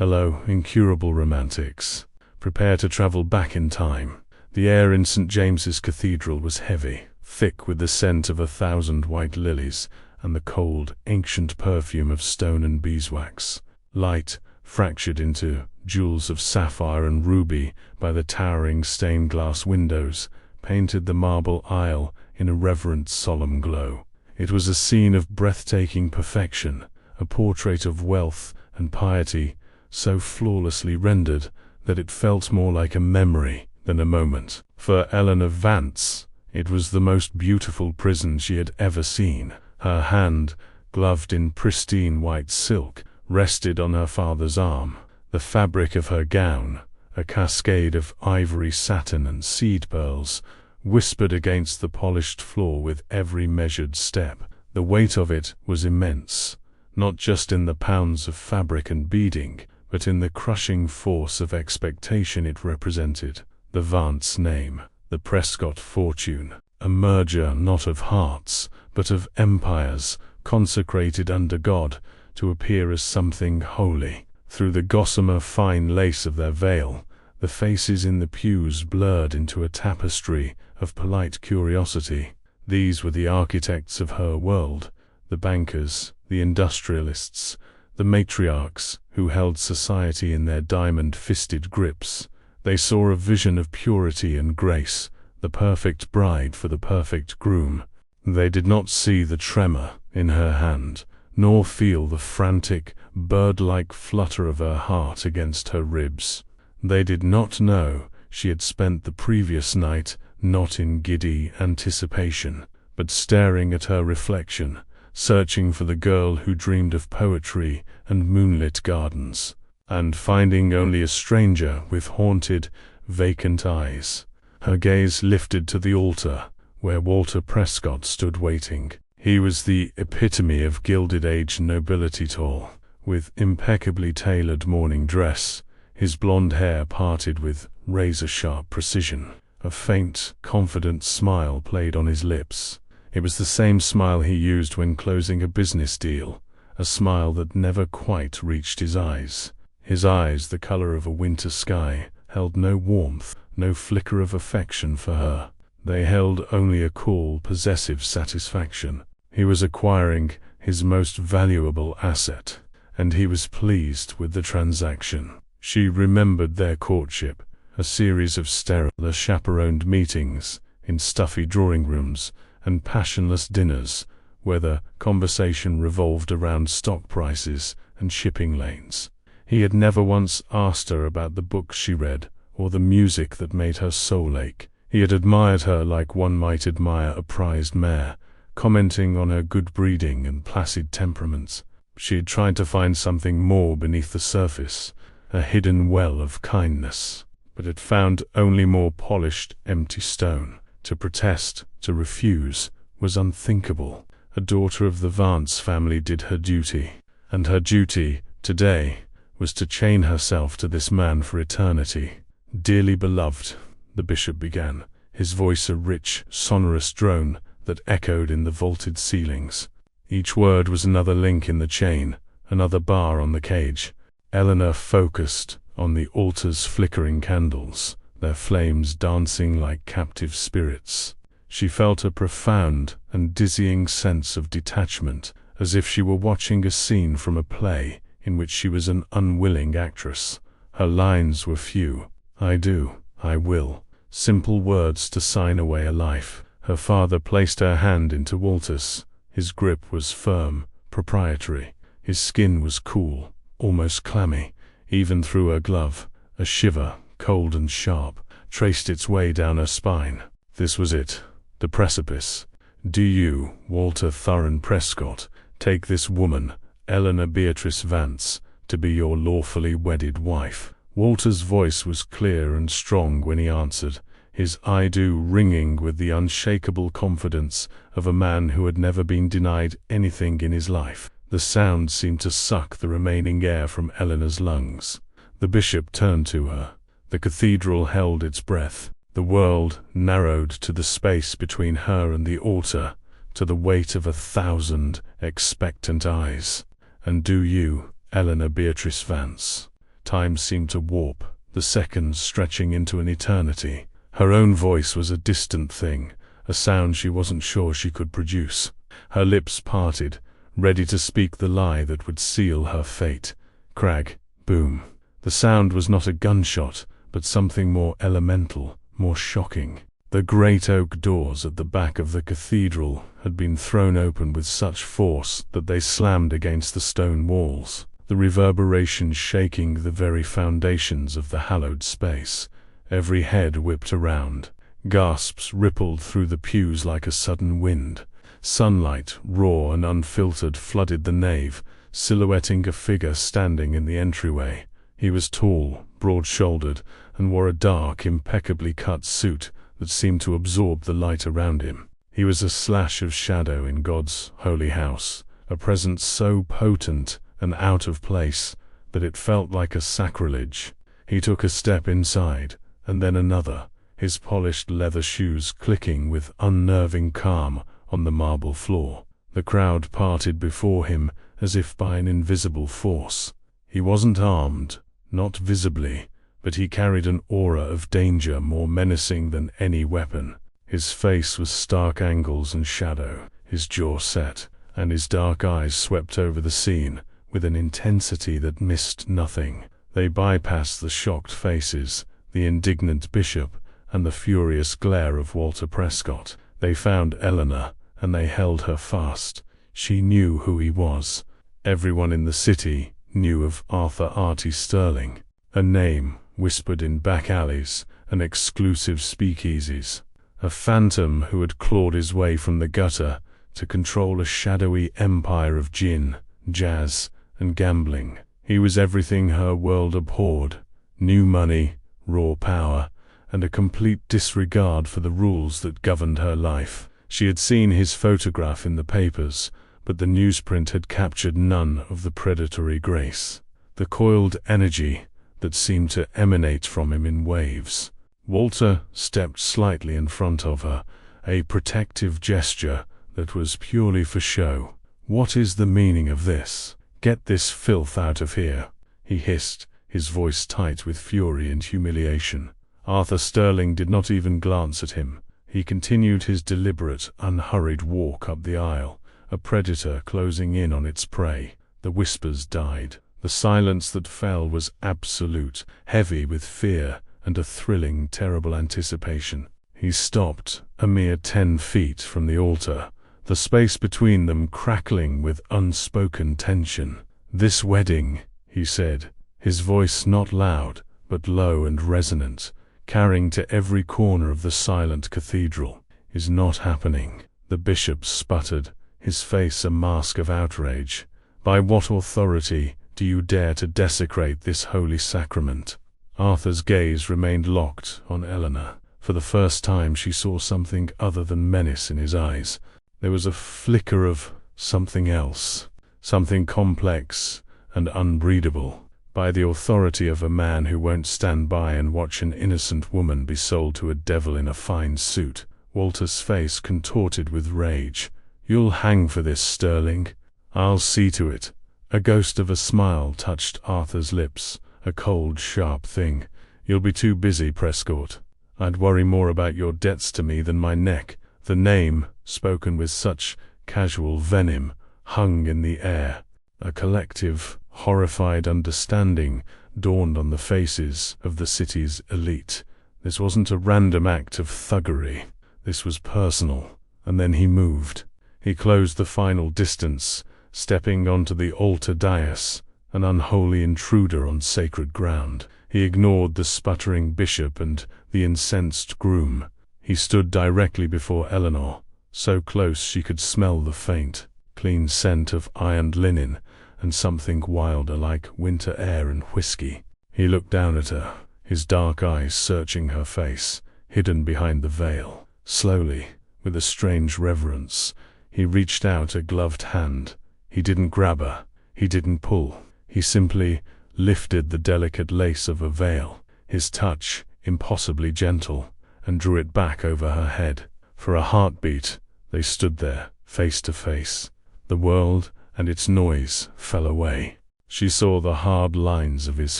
Hello, incurable romantics. Prepare to travel back in time. The air in St. James's Cathedral was heavy, thick with the scent of 1,000 white lilies and the cold, ancient perfume of stone and beeswax. Light, fractured into jewels of sapphire and ruby by the towering stained-glass windows, painted the marble aisle in a reverent, solemn glow. It was a scene of breathtaking perfection, a portrait of wealth and piety, so flawlessly rendered that it felt more like a memory than a moment. For Eleanor Vance, it was the most beautiful prison she had ever seen. Her hand, gloved in pristine white silk, rested on her father's arm. The fabric of her gown, a cascade of ivory, satin, and seed pearls, whispered against the polished floor with every measured step. The weight of it was immense, not just in the pounds of fabric and beading, but in the crushing force of expectation it represented. The Vance name, the Prescott fortune, a merger not of hearts, but of empires, consecrated under God to appear as something holy. Through the gossamer fine lace of their veil, the faces in the pews blurred into a tapestry of polite curiosity. These were the architects of her world, the bankers, the industrialists, the matriarchs who held society in their diamond-fisted grips. They saw a vision of purity and grace, the perfect bride for the perfect groom. They did not see the tremor in her hand, nor feel the frantic, bird-like flutter of her heart against her ribs. They did not know she had spent the previous night not in giddy anticipation, but staring at her reflection, searching for the girl who dreamed of poetry and moonlit gardens, and finding only a stranger with haunted, vacant eyes. Her gaze lifted to the altar, where Walter Prescott stood waiting. He was the epitome of Gilded Age nobility, tall, with impeccably tailored morning dress, his blonde hair parted with razor-sharp precision. A faint, confident smile played on his lips. It was the same smile he used when closing a business deal, a smile that never quite reached his eyes. His eyes, the color of a winter sky, held no warmth, no flicker of affection for her. They held only a cool, possessive satisfaction. He was acquiring his most valuable asset, and he was pleased with the transaction. She remembered their courtship, a series of sterile, chaperoned meetings in stuffy drawing rooms and passionless dinners, where the conversation revolved around stock prices and shipping lanes. He had never once asked her about the books she read or the music that made her soul ache. He had admired her like one might admire a prized mare, commenting on her good breeding and placid temperaments. She had tried to find something more beneath the surface, a hidden well of kindness, but had found only more polished, empty stone. To protest, to refuse, was unthinkable. A daughter of the Vance family did her duty, and her duty, today, was to chain herself to this man for eternity. "Dearly beloved," the bishop began, his voice a rich, sonorous drone that echoed in the vaulted ceilings. Each word was another link in the chain, another bar on the cage. Eleanor focused on the altar's flickering candles, their flames dancing like captive spirits. She felt a profound and dizzying sense of detachment, as if she were watching a scene from a play in which she was an unwilling actress. Her lines were few. "I do, I will," simple words to sign away a life. Her father placed her hand into Walter's. His grip was firm, proprietary. His skin was cool, almost clammy. Even through her glove, a shiver, cold and sharp, traced its way down her spine. This was it, the precipice. "Do you, Walter Thurin Prescott, take this woman, Eleanor Beatrice Vance, to be your lawfully wedded wife?" Walter's voice was clear and strong when he answered, his "I do" ringing with the unshakable confidence of a man who had never been denied anything in his life. The sound seemed to suck the remaining air from Eleanor's lungs. The bishop turned to her. The cathedral held its breath. The world narrowed to the space between her and the altar, to the weight of 1,000 expectant eyes. "And do you, Eleanor Beatrice Vance, Time seemed to warp, the seconds stretching into an eternity. Her own voice was a distant thing, a sound she wasn't sure she could produce. Her lips parted, ready to speak the lie that would seal her fate. Crack, boom. The sound was not a gunshot, but something more elemental, more shocking. The great oak doors at the back of the cathedral had been thrown open with such force that they slammed against the stone walls, the reverberation shaking the very foundations of the hallowed space. Every head whipped around. Gasps rippled through the pews like a sudden wind. Sunlight, raw and unfiltered, flooded the nave, silhouetting a figure standing in the entryway. He was tall, broad-shouldered, and wore a dark, impeccably cut suit that seemed to absorb the light around him. He was a slash of shadow in God's holy house, a presence so potent and out of place that it felt like a sacrilege. He took a step inside, and then another, his polished leather shoes clicking with unnerving calm on the marble floor. The crowd parted before him as if by an invisible force. He wasn't armed, not visibly, but he carried an aura of danger more menacing than any weapon. His face was stark angles and shadow, his jaw set, and his dark eyes swept over the scene with an intensity that missed nothing. They bypassed the shocked faces, the indignant bishop, and the furious glare of Walter Prescott. They found Eleanor, and they held her fast. She knew who he was. Everyone in the city knew of Arthur Artie Sterling, a name whispered in back alleys and exclusive speakeasies, a phantom who had clawed his way from the gutter to control a shadowy empire of gin, jazz, and gambling. He was everything her world abhorred: new money, raw power, and a complete disregard for the rules that governed her life. She had seen his photograph in the papers, but the newsprint had captured none of the predatory grace, the coiled energy that seemed to emanate from him in waves. Walter stepped slightly in front of her, a protective gesture that was purely for show. "What is the meaning of this? Get this filth out of here," he hissed, his voice tight with fury and humiliation. Arthur Sterling did not even glance at him. He continued his deliberate, unhurried walk up the aisle, a predator closing in on its prey. The whispers died. The silence that fell was absolute, heavy with fear and a thrilling, terrible anticipation. He stopped, a mere 10 feet from the altar, the space between them crackling with unspoken tension. "This wedding," he said, his voice not loud, but low and resonant, carrying to every corner of the silent cathedral, "is not happening." The bishop sputtered, his face a mask of outrage. "By what authority do you dare to desecrate this holy sacrament?" Arthur's gaze remained locked on Eleanor. For the first time she saw something other than menace in his eyes. There was a flicker of something else, something complex and unbreedable. "By the authority of a man who won't stand by and watch an innocent woman be sold to a devil in a fine suit." Walter's face contorted with rage. "You'll hang for this, Sterling. I'll see to it." A ghost of a smile touched Arthur's lips, a cold, sharp thing. "You'll be too busy, Prescott. I'd worry more about your debts to me than my neck." The name, spoken with such casual venom, hung in the air. A collective, horrified understanding dawned on the faces of the city's elite. This wasn't a random act of thuggery. This was personal. And then he moved. He closed the final distance, stepping onto the altar dais, an unholy intruder on sacred ground. He ignored the sputtering bishop and the incensed groom. He stood directly before Eleanor, so close she could smell the faint, clean scent of ironed linen and something wilder like winter air and whiskey. He looked down at her, his dark eyes searching her face, hidden behind the veil. Slowly, with a strange reverence, he reached out a gloved hand. He didn't grab her. He didn't pull. He simply lifted the delicate lace of a veil, his touch impossibly gentle, and drew it back over her head. For a heartbeat, they stood there, face to face. The world and its noise fell away. She saw the hard lines of his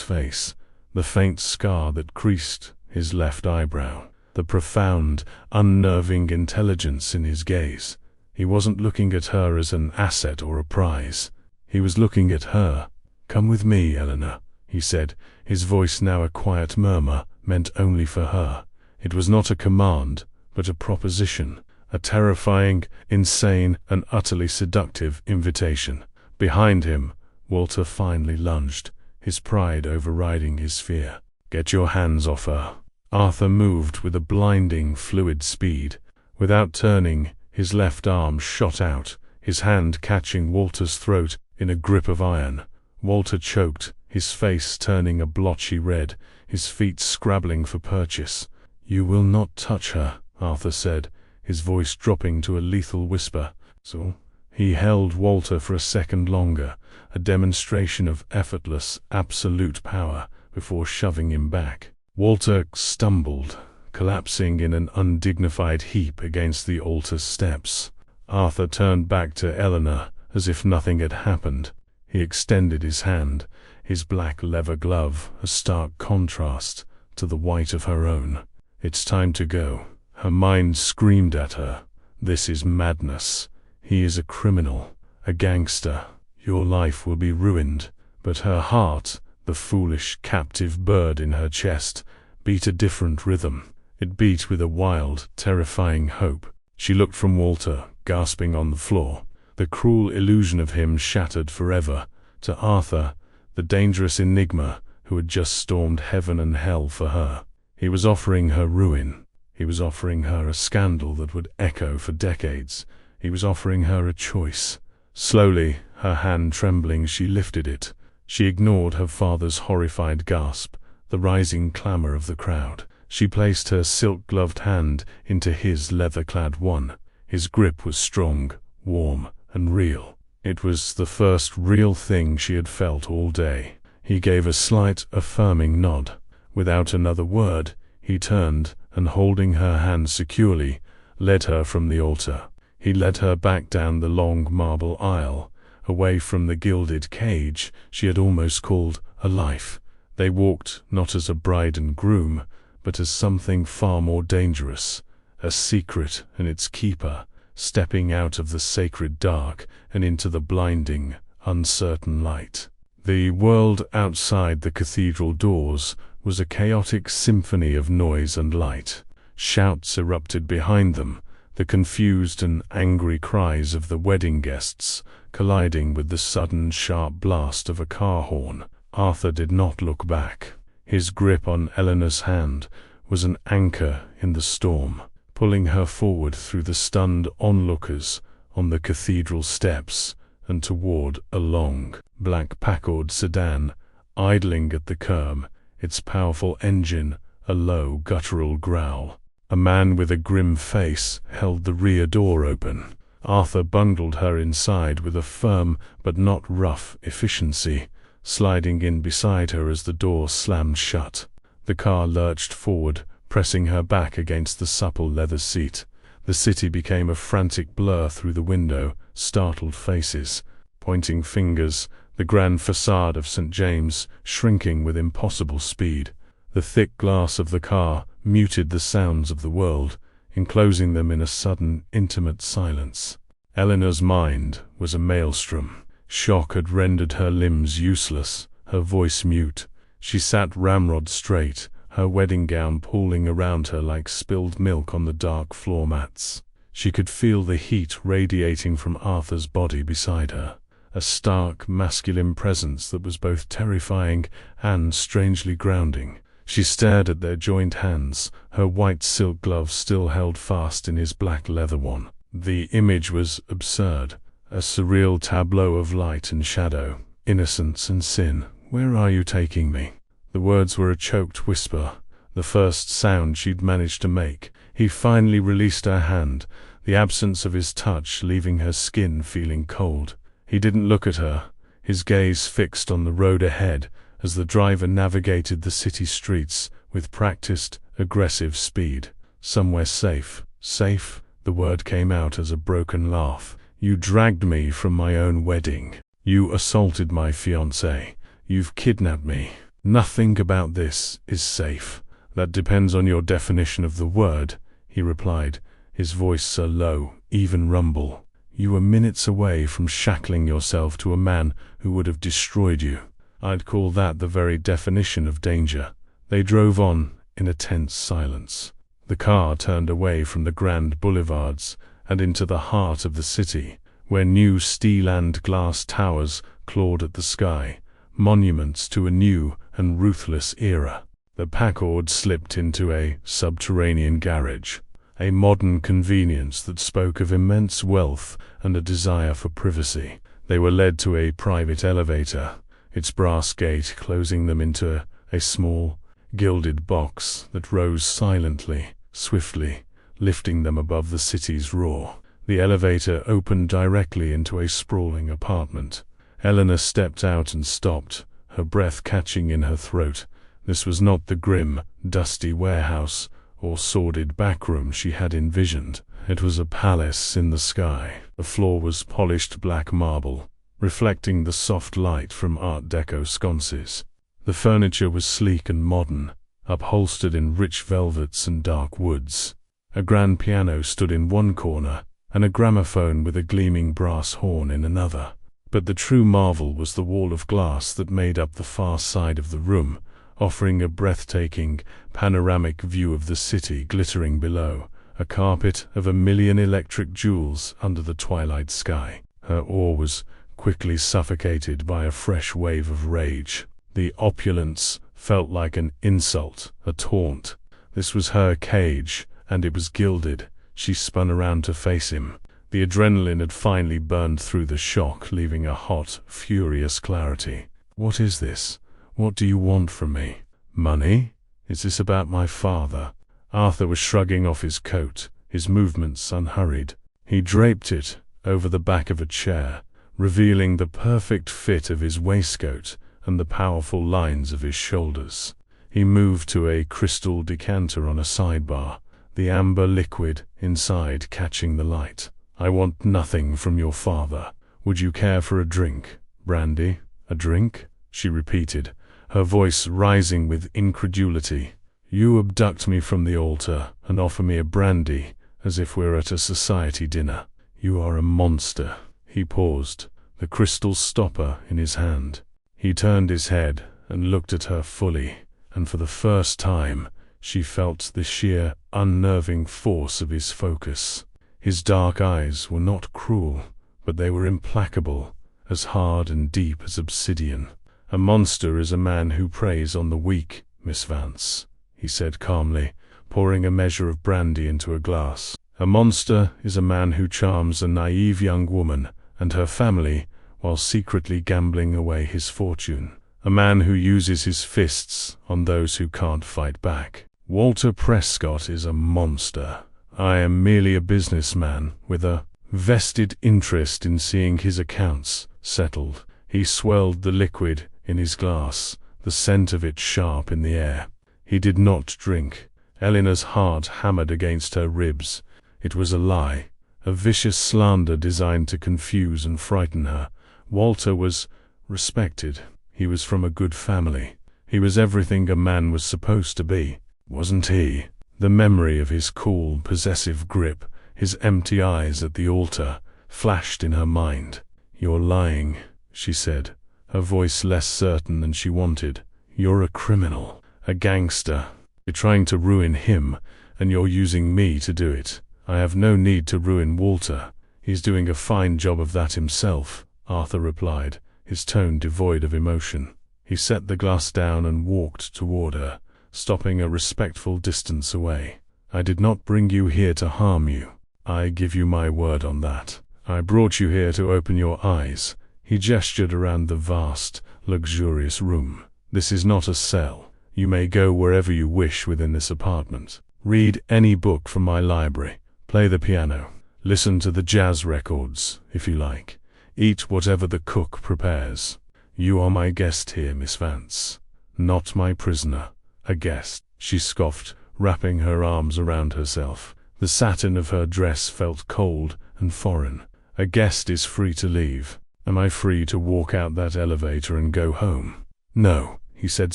face, the faint scar that creased his left eyebrow, the profound, unnerving intelligence in his gaze. He wasn't looking at her as an asset or a prize. He was looking at her. "Come with me, Eleanor," he said, his voice now a quiet murmur, meant only for her. It was not a command, but a proposition, a terrifying, insane, and utterly seductive invitation. Behind him, Walter finally lunged, his pride overriding his fear. "Get your hands off her." Arthur moved with a blinding, fluid speed. Without turning, his left arm shot out, his hand catching Walter's throat in a grip of iron. Walter choked, his face turning a blotchy red, his feet scrabbling for purchase. "You will not touch her," Arthur said, his voice dropping to a lethal whisper. So he held Walter for a second longer, a demonstration of effortless, absolute power, before shoving him back. Walter stumbled, collapsing in an undignified heap against the altar steps. Arthur turned back to Eleanor as if nothing had happened. He extended his hand, his black leather glove a stark contrast to the white of her own. "It's time to go." Her mind screamed at her. "This is madness. He is a criminal, a gangster. Your life will be ruined." But her heart, the foolish, captive bird in her chest, beat a different rhythm. It beat with a wild, terrifying hope. She looked from Walter, gasping on the floor, the cruel illusion of him shattered forever, to Arthur, the dangerous enigma who had just stormed heaven and hell for her. He was offering her ruin. He was offering her a scandal that would echo for decades. He was offering her a choice. Slowly, her hand trembling, she lifted it. She ignored her father's horrified gasp, the rising clamor of the crowd. She placed her silk-gloved hand into his leather-clad one. His grip was strong, warm, and real. It was the first real thing she had felt all day. He gave a slight, affirming nod. Without another word, he turned, and holding her hand securely, led her from the altar. He led her back down the long marble aisle, away from the gilded cage she had almost called a life. They walked not as a bride and groom, but as something far more dangerous, a secret and its keeper, stepping out of the sacred dark and into the blinding, uncertain light. The world outside the cathedral doors was a chaotic symphony of noise and light. Shouts erupted behind them, the confused and angry cries of the wedding guests colliding with the sudden sharp blast of a car horn. Arthur did not look back. His grip on Eleanor's hand was an anchor in the storm, pulling her forward through the stunned onlookers on the cathedral steps and toward a long, black Packard sedan idling at the curb, its powerful engine a low, guttural growl. A man with a grim face held the rear door open. Arthur bundled her inside with a firm but not rough efficiency, sliding in beside her as the door slammed shut. The car lurched forward, pressing her back against the supple leather seat. The city became a frantic blur through the window, startled faces, pointing fingers, the grand facade of St. James shrinking with impossible speed. The thick glass of the car muted the sounds of the world, enclosing them in a sudden, intimate silence. Eleanor's mind was a maelstrom. Shock had rendered her limbs useless, her voice mute. She sat ramrod straight, her wedding gown pooling around her like spilled milk on the dark floor mats. She could feel the heat radiating from Arthur's body beside her, a stark, masculine presence that was both terrifying and strangely grounding. She stared at their joined hands, her white silk glove still held fast in his black leather one. The image was absurd, a surreal tableau of light and shadow, innocence and sin. "Where are you taking me?" The words were a choked whisper, the first sound she'd managed to make. He finally released her hand, the absence of his touch leaving her skin feeling cold. He didn't look at her, his gaze fixed on the road ahead as the driver navigated the city streets with practiced, aggressive speed. "Somewhere safe." "Safe?" The word came out as a broken laugh. "You dragged me from my own wedding." You assaulted my fiancée. You've kidnapped me. Nothing about this is safe. That depends on your definition of the word, he replied, his voice a low, even rumble. You were minutes away from shackling yourself to a man who would have destroyed you. I'd call that the very definition of danger. They drove on in a tense silence. The car turned away from the grand boulevards and into the heart of the city, where new steel and glass towers clawed at the sky, monuments to a new and ruthless era. The Packard slipped into a subterranean garage, a modern convenience that spoke of immense wealth and a desire for privacy. They were led to a private elevator, its brass gate closing them into a small, gilded box that rose silently, swiftly, lifting them above the city's roar. The elevator opened directly into a sprawling apartment. Eleanor stepped out and stopped, her breath catching in her throat. This was not the grim, dusty warehouse or sordid backroom she had envisioned. It was a palace in the sky. The floor was polished black marble, reflecting the soft light from Art Deco sconces. The furniture was sleek and modern, upholstered in rich velvets and dark woods. A grand piano stood in one corner, and a gramophone with a gleaming brass horn in another. But the true marvel was the wall of glass that made up the far side of the room, offering a breathtaking, panoramic view of the city glittering below, a carpet of 1,000,000 electric jewels under the twilight sky. Her awe was quickly suffocated by a fresh wave of rage. The opulence felt like an insult, a taunt. This was her cage, and it was gilded. She spun around to face him. The adrenaline had finally burned through the shock, leaving a hot, furious clarity. What is this? What do you want from me? Money? Is this about my father? Arthur was shrugging off his coat, his movements unhurried. He draped it over the back of a chair, revealing the perfect fit of his waistcoat and the powerful lines of his shoulders. He moved to a crystal decanter on a sidebar, the amber liquid inside catching the light. I want nothing from your father. Would you care for a drink? Brandy? A drink? She repeated, her voice rising with incredulity. You abduct me from the altar and offer me a brandy as if we're at a society dinner. You are a monster. He paused, the crystal stopper in his hand. He turned his head and looked at her fully, and for the first time she felt the sheer, unnerving force of his focus. His dark eyes were not cruel, but they were implacable, as hard and deep as obsidian. A monster is a man who preys on the weak, Miss Vance, he said calmly, pouring a measure of brandy into a glass. A monster is a man who charms a naive young woman and her family while secretly gambling away his fortune. A man who uses his fists on those who can't fight back. Walter Prescott is a monster. I am merely a businessman with a vested interest in seeing his accounts settled. He swirled the liquid in his glass, the scent of it sharp in the air. He did not drink. Eleanor's heart hammered against her ribs. It was a lie, a vicious slander designed to confuse and frighten her. Walter was respected. He was from a good family. He was everything a man was supposed to be, wasn't he? The memory of his cool, possessive grip, his empty eyes at the altar, flashed in her mind. You're lying, she said, her voice less certain than she wanted. You're a criminal, a gangster. You're trying to ruin him, and you're using me to do it. I have no need to ruin Walter. He's doing a fine job of that himself, Arthur replied, his tone devoid of emotion. He set the glass down and walked toward her, stopping a respectful distance away. I did not bring you here to harm you. I give you my word on that. I brought you here to open your eyes. He gestured around the vast, luxurious room. This is not a cell. You may go wherever you wish within this apartment. Read any book from my library. Play the piano. Listen to the jazz records, if you like. Eat whatever the cook prepares. You are my guest here, Miss Vance. Not my prisoner. A guest, she scoffed, wrapping her arms around herself. The satin of her dress felt cold and foreign. A guest is free to leave. Am I free to walk out that elevator and go home? No, he said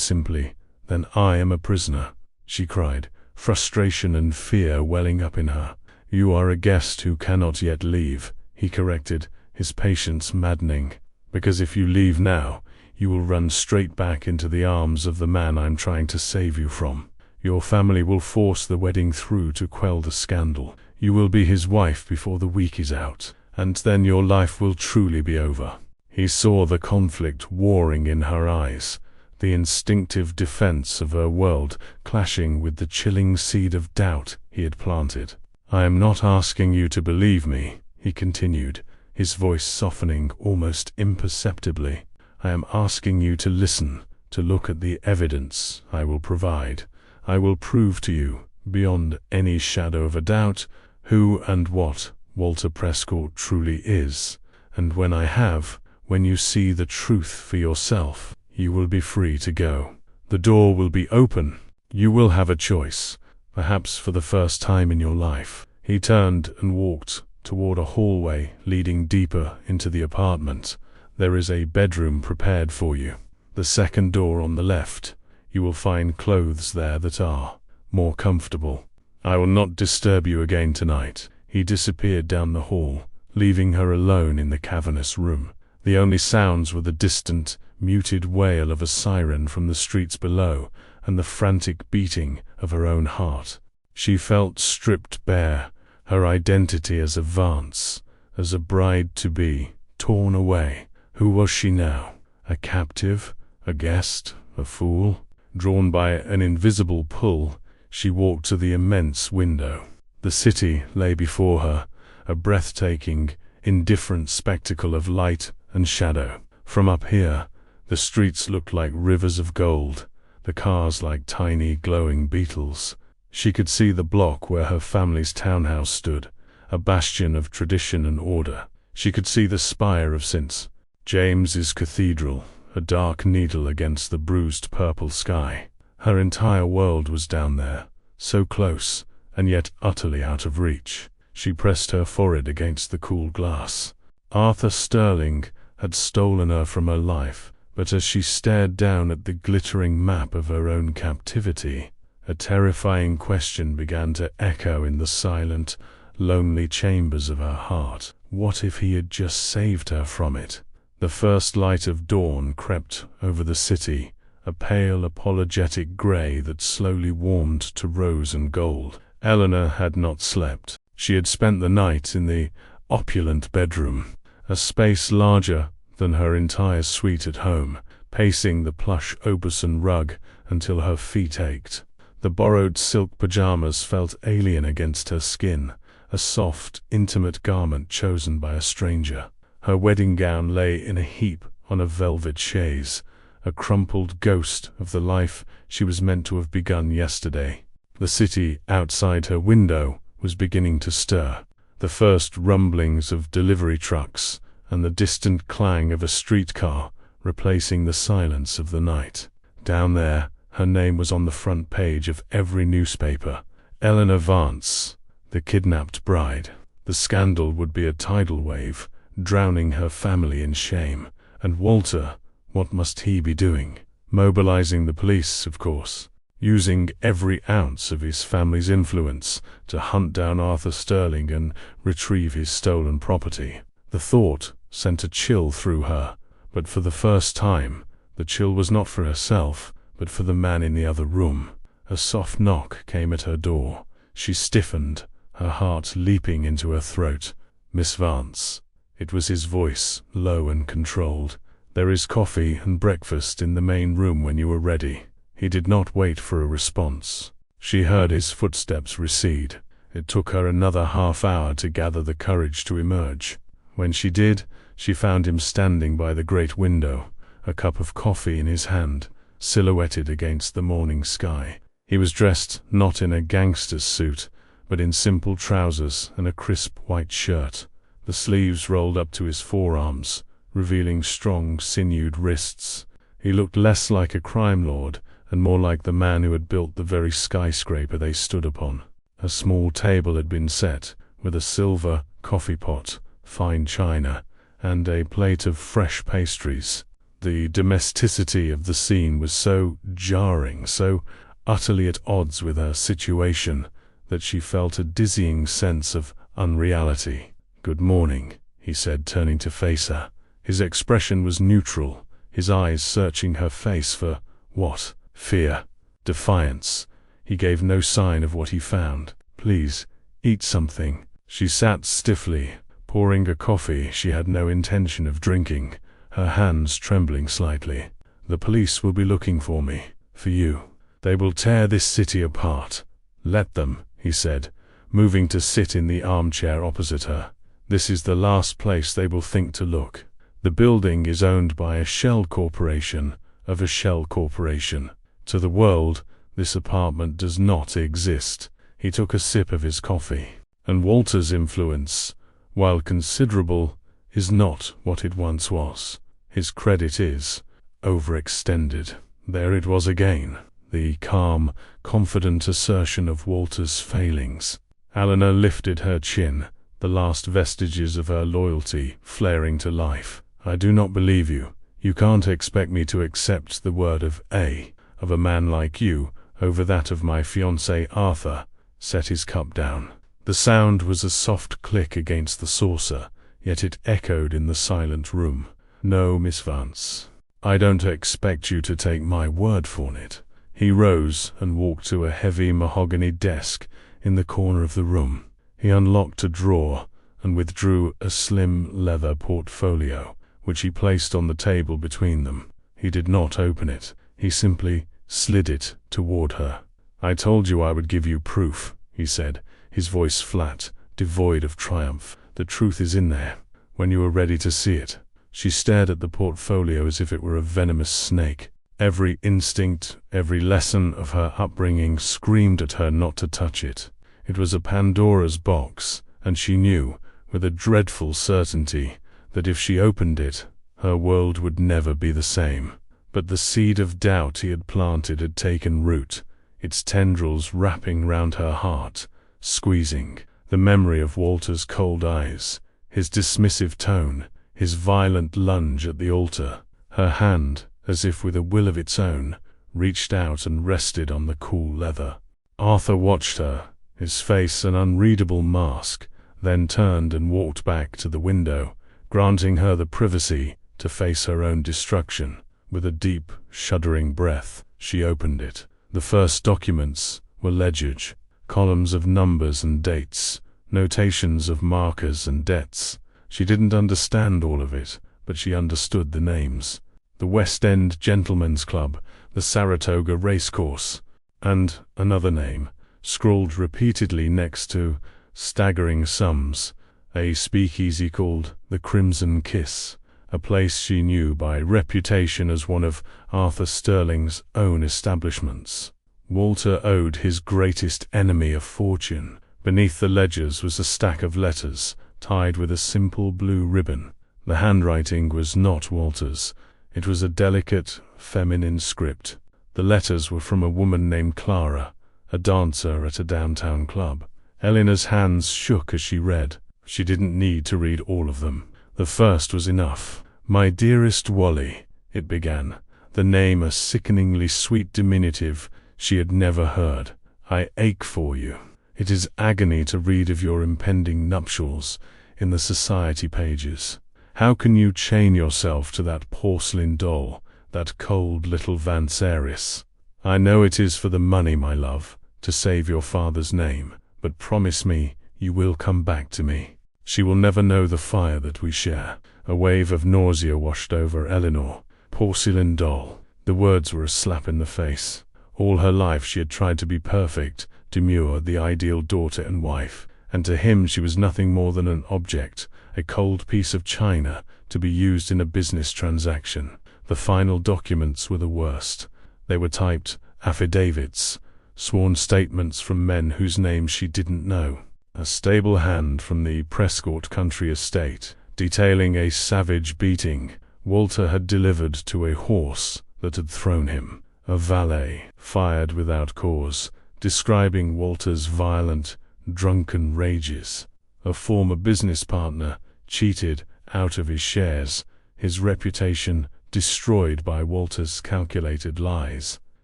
simply. Then I am a prisoner, she cried, frustration and fear welling up in her. You are a guest who cannot yet leave, he corrected, his patience maddening. Because if you leave now, you will run straight back into the arms of the man I'm trying to save you from. Your family will force the wedding through to quell the scandal. You will be his wife before the week is out, and then your life will truly be over. He saw the conflict warring in her eyes, the instinctive defense of her world clashing with the chilling seed of doubt he had planted. I am not asking you to believe me, he continued, his voice softening almost imperceptibly. I am asking you to listen, to look at the evidence I will provide. I will prove to you, beyond any shadow of a doubt, who and what Walter Prescott truly is. And when I have, when you see the truth for yourself, you will be free to go. The door will be open. You will have a choice, perhaps for the first time in your life. He turned and walked toward a hallway leading deeper into the apartment. There is a bedroom prepared for you. The second door on the left. You will find clothes there that are more comfortable. I will not disturb you again tonight. He disappeared down the hall, leaving her alone in the cavernous room. The only sounds were the distant, muted wail of a siren from the streets below and the frantic beating of her own heart. She felt stripped bare, her identity as a Vance, as a bride-to-be, torn away. Who was she now? A captive? A guest? A fool? Drawn by an invisible pull, she walked to the immense window. The city lay before her, a breathtaking, indifferent spectacle of light and shadow. From up here, the streets looked like rivers of gold, the cars like tiny glowing beetles. She could see the block where her family's townhouse stood, a bastion of tradition and order. She could see the spire of St. James's Cathedral, a dark needle against the bruised purple sky. Her entire world was down there, so close, and yet utterly out of reach. She pressed her forehead against the cool glass. Arthur Sterling had stolen her from her life, but as she stared down at the glittering map of her own captivity, a terrifying question began to echo in the silent, lonely chambers of her heart. What if he had just saved her from it? The first light of dawn crept over the city, a pale, apologetic gray that slowly warmed to rose and gold. Eleanor had not slept. She had spent the night in the opulent bedroom, a space larger than her entire suite at home, pacing the plush Oberson rug until her feet ached. The borrowed silk pajamas felt alien against her skin, a soft, intimate garment chosen by a stranger. Her wedding gown lay in a heap on a velvet chaise, a crumpled ghost of the life she was meant to have begun yesterday. The city outside her window was beginning to stir, the first rumblings of delivery trucks and the distant clang of a streetcar replacing the silence of the night. Down there, her name was on the front page of every newspaper. Eleanor Vance, the kidnapped bride. The scandal would be a tidal wave, drowning her family in shame. And Walter, what must he be doing? Mobilizing the police, of course. Using every ounce of his family's influence to hunt down Arthur Sterling and retrieve his stolen property. The thought sent a chill through her, but for the first time, the chill was not for herself, but for the man in the other room. A soft knock came at her door. She stiffened, her heart leaping into her throat. "Miss Vance." It was his voice, low and controlled. "There is coffee and breakfast in the main room when you are ready." He did not wait for a response. She heard his footsteps recede. It took her another half hour to gather the courage to emerge. When she did, she found him standing by the great window, a cup of coffee in his hand, silhouetted against the morning sky. He was dressed not in a gangster's suit, but in simple trousers and a crisp white shirt, the sleeves rolled up to his forearms, revealing strong, sinewed wrists. He looked less like a crime lord and more like the man who had built the very skyscraper they stood upon. A small table had been set, with a silver coffee pot, fine china, and a plate of fresh pastries. The domesticity of the scene was so jarring, so utterly at odds with her situation, that she felt a dizzying sense of unreality. "Good morning," he said, turning to face her. His expression was neutral, his eyes searching her face for what? Fear? Defiance? He gave no sign of what he found. "Please, eat something." She sat stiffly, pouring a coffee she had no intention of drinking, her hands trembling slightly. "The police will be looking for me, for you. They will tear this city apart." "Let them," he said, moving to sit in the armchair opposite her. "This is the last place they will think to look. The building is owned by a shell corporation of a shell corporation. To the world, this apartment does not exist." He took a sip of his coffee. "And Walter's influence, while considerable, is not what it once was. His credit is overextended." There it was again, the calm, confident assertion of Walter's failings. Eleanor lifted her chin, the last vestiges of her loyalty flaring to life. "I do not believe you. You can't expect me to accept the word of a man like you over that of my fiancé Arthur." Set his cup down. The sound was a soft click against the saucer, yet it echoed in the silent room. "No, Miss Vance. I don't expect you to take my word for it." He rose and walked to a heavy mahogany desk in the corner of the room. He unlocked a drawer and withdrew a slim leather portfolio, which he placed on the table between them. He did not open it. He simply slid it toward her. "I told you I would give you proof," he said, his voice flat, devoid of triumph. "The truth is in there, when you are ready to see it." She stared at the portfolio as if it were a venomous snake. Every instinct, every lesson of her upbringing screamed at her not to touch it. It was a Pandora's box, and she knew, with a dreadful certainty, that if she opened it, her world would never be the same. But the seed of doubt he had planted had taken root, its tendrils wrapping round her heart, squeezing. The memory of Walter's cold eyes, his dismissive tone, his violent lunge at the altar. Her hand, as if with a will of its own, reached out and rested on the cool leather. Arthur watched her, his face an unreadable mask, then turned and walked back to the window, granting her the privacy to face her own destruction. With a deep, shuddering breath, she opened it. The first documents were ledgers, columns of numbers and dates, notations of markers and debts. She didn't understand all of it, but she understood the names. The West End Gentlemen's Club, the Saratoga Racecourse, and another name, scrawled repeatedly next to staggering sums, a speakeasy called the Crimson Kiss, a place she knew by reputation as one of Arthur Sterling's own establishments. Walter owed his greatest enemy a fortune. Beneath the ledgers was a stack of letters, tied with a simple blue ribbon. The handwriting was not Walter's. It was a delicate, feminine script. The letters were from a woman named Clara, a dancer at a downtown club. Eleanor's hands shook as she read. She didn't need to read all of them. The first was enough. "My dearest Wally," it began, the name a sickeningly sweet diminutive she had never heard. "I ache for you. It is agony to read of your impending nuptials in the society pages. How can you chain yourself to that porcelain doll, that cold little Vanceris? I know it is for the money, my love, to save your father's name, but promise me you will come back to me. She will never know the fire that we share." A wave of nausea washed over Eleanor. Porcelain doll. The words were a slap in the face. All her life she had tried to be perfect, demure, the ideal daughter and wife, and to him she was nothing more than an object, a cold piece of china, to be used in a business transaction. The final documents were the worst. They were typed affidavits, sworn statements from men whose names she didn't know. A stable hand from the Prescott country estate, detailing a savage beating Walter had delivered to a horse that had thrown him. A valet, fired without cause, describing Walter's violent, drunken rages. A former business partner, cheated out of his shares, his reputation destroyed by Walter's calculated lies.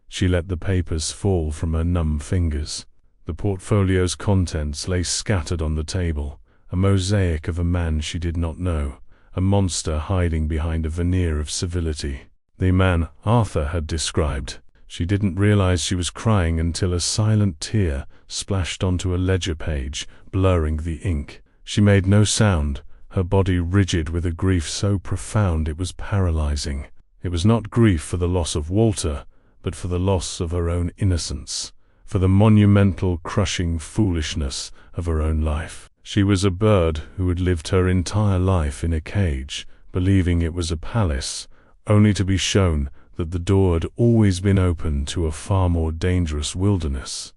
She let the papers fall from her numb fingers. The portfolio's contents lay scattered on the table, a mosaic of a man she did not know, a monster hiding behind a veneer of civility. The man Arthur had described. She didn't realize she was crying until a silent tear splashed onto a ledger page, blurring the ink. She made no sound, her body rigid with a grief so profound it was paralyzing. It was not grief for the loss of Walter, but for the loss of her own innocence, for the monumental, crushing foolishness of her own life. She was a bird who had lived her entire life in a cage, believing it was a palace, only to be shown that the door had always been open to a far more dangerous wilderness.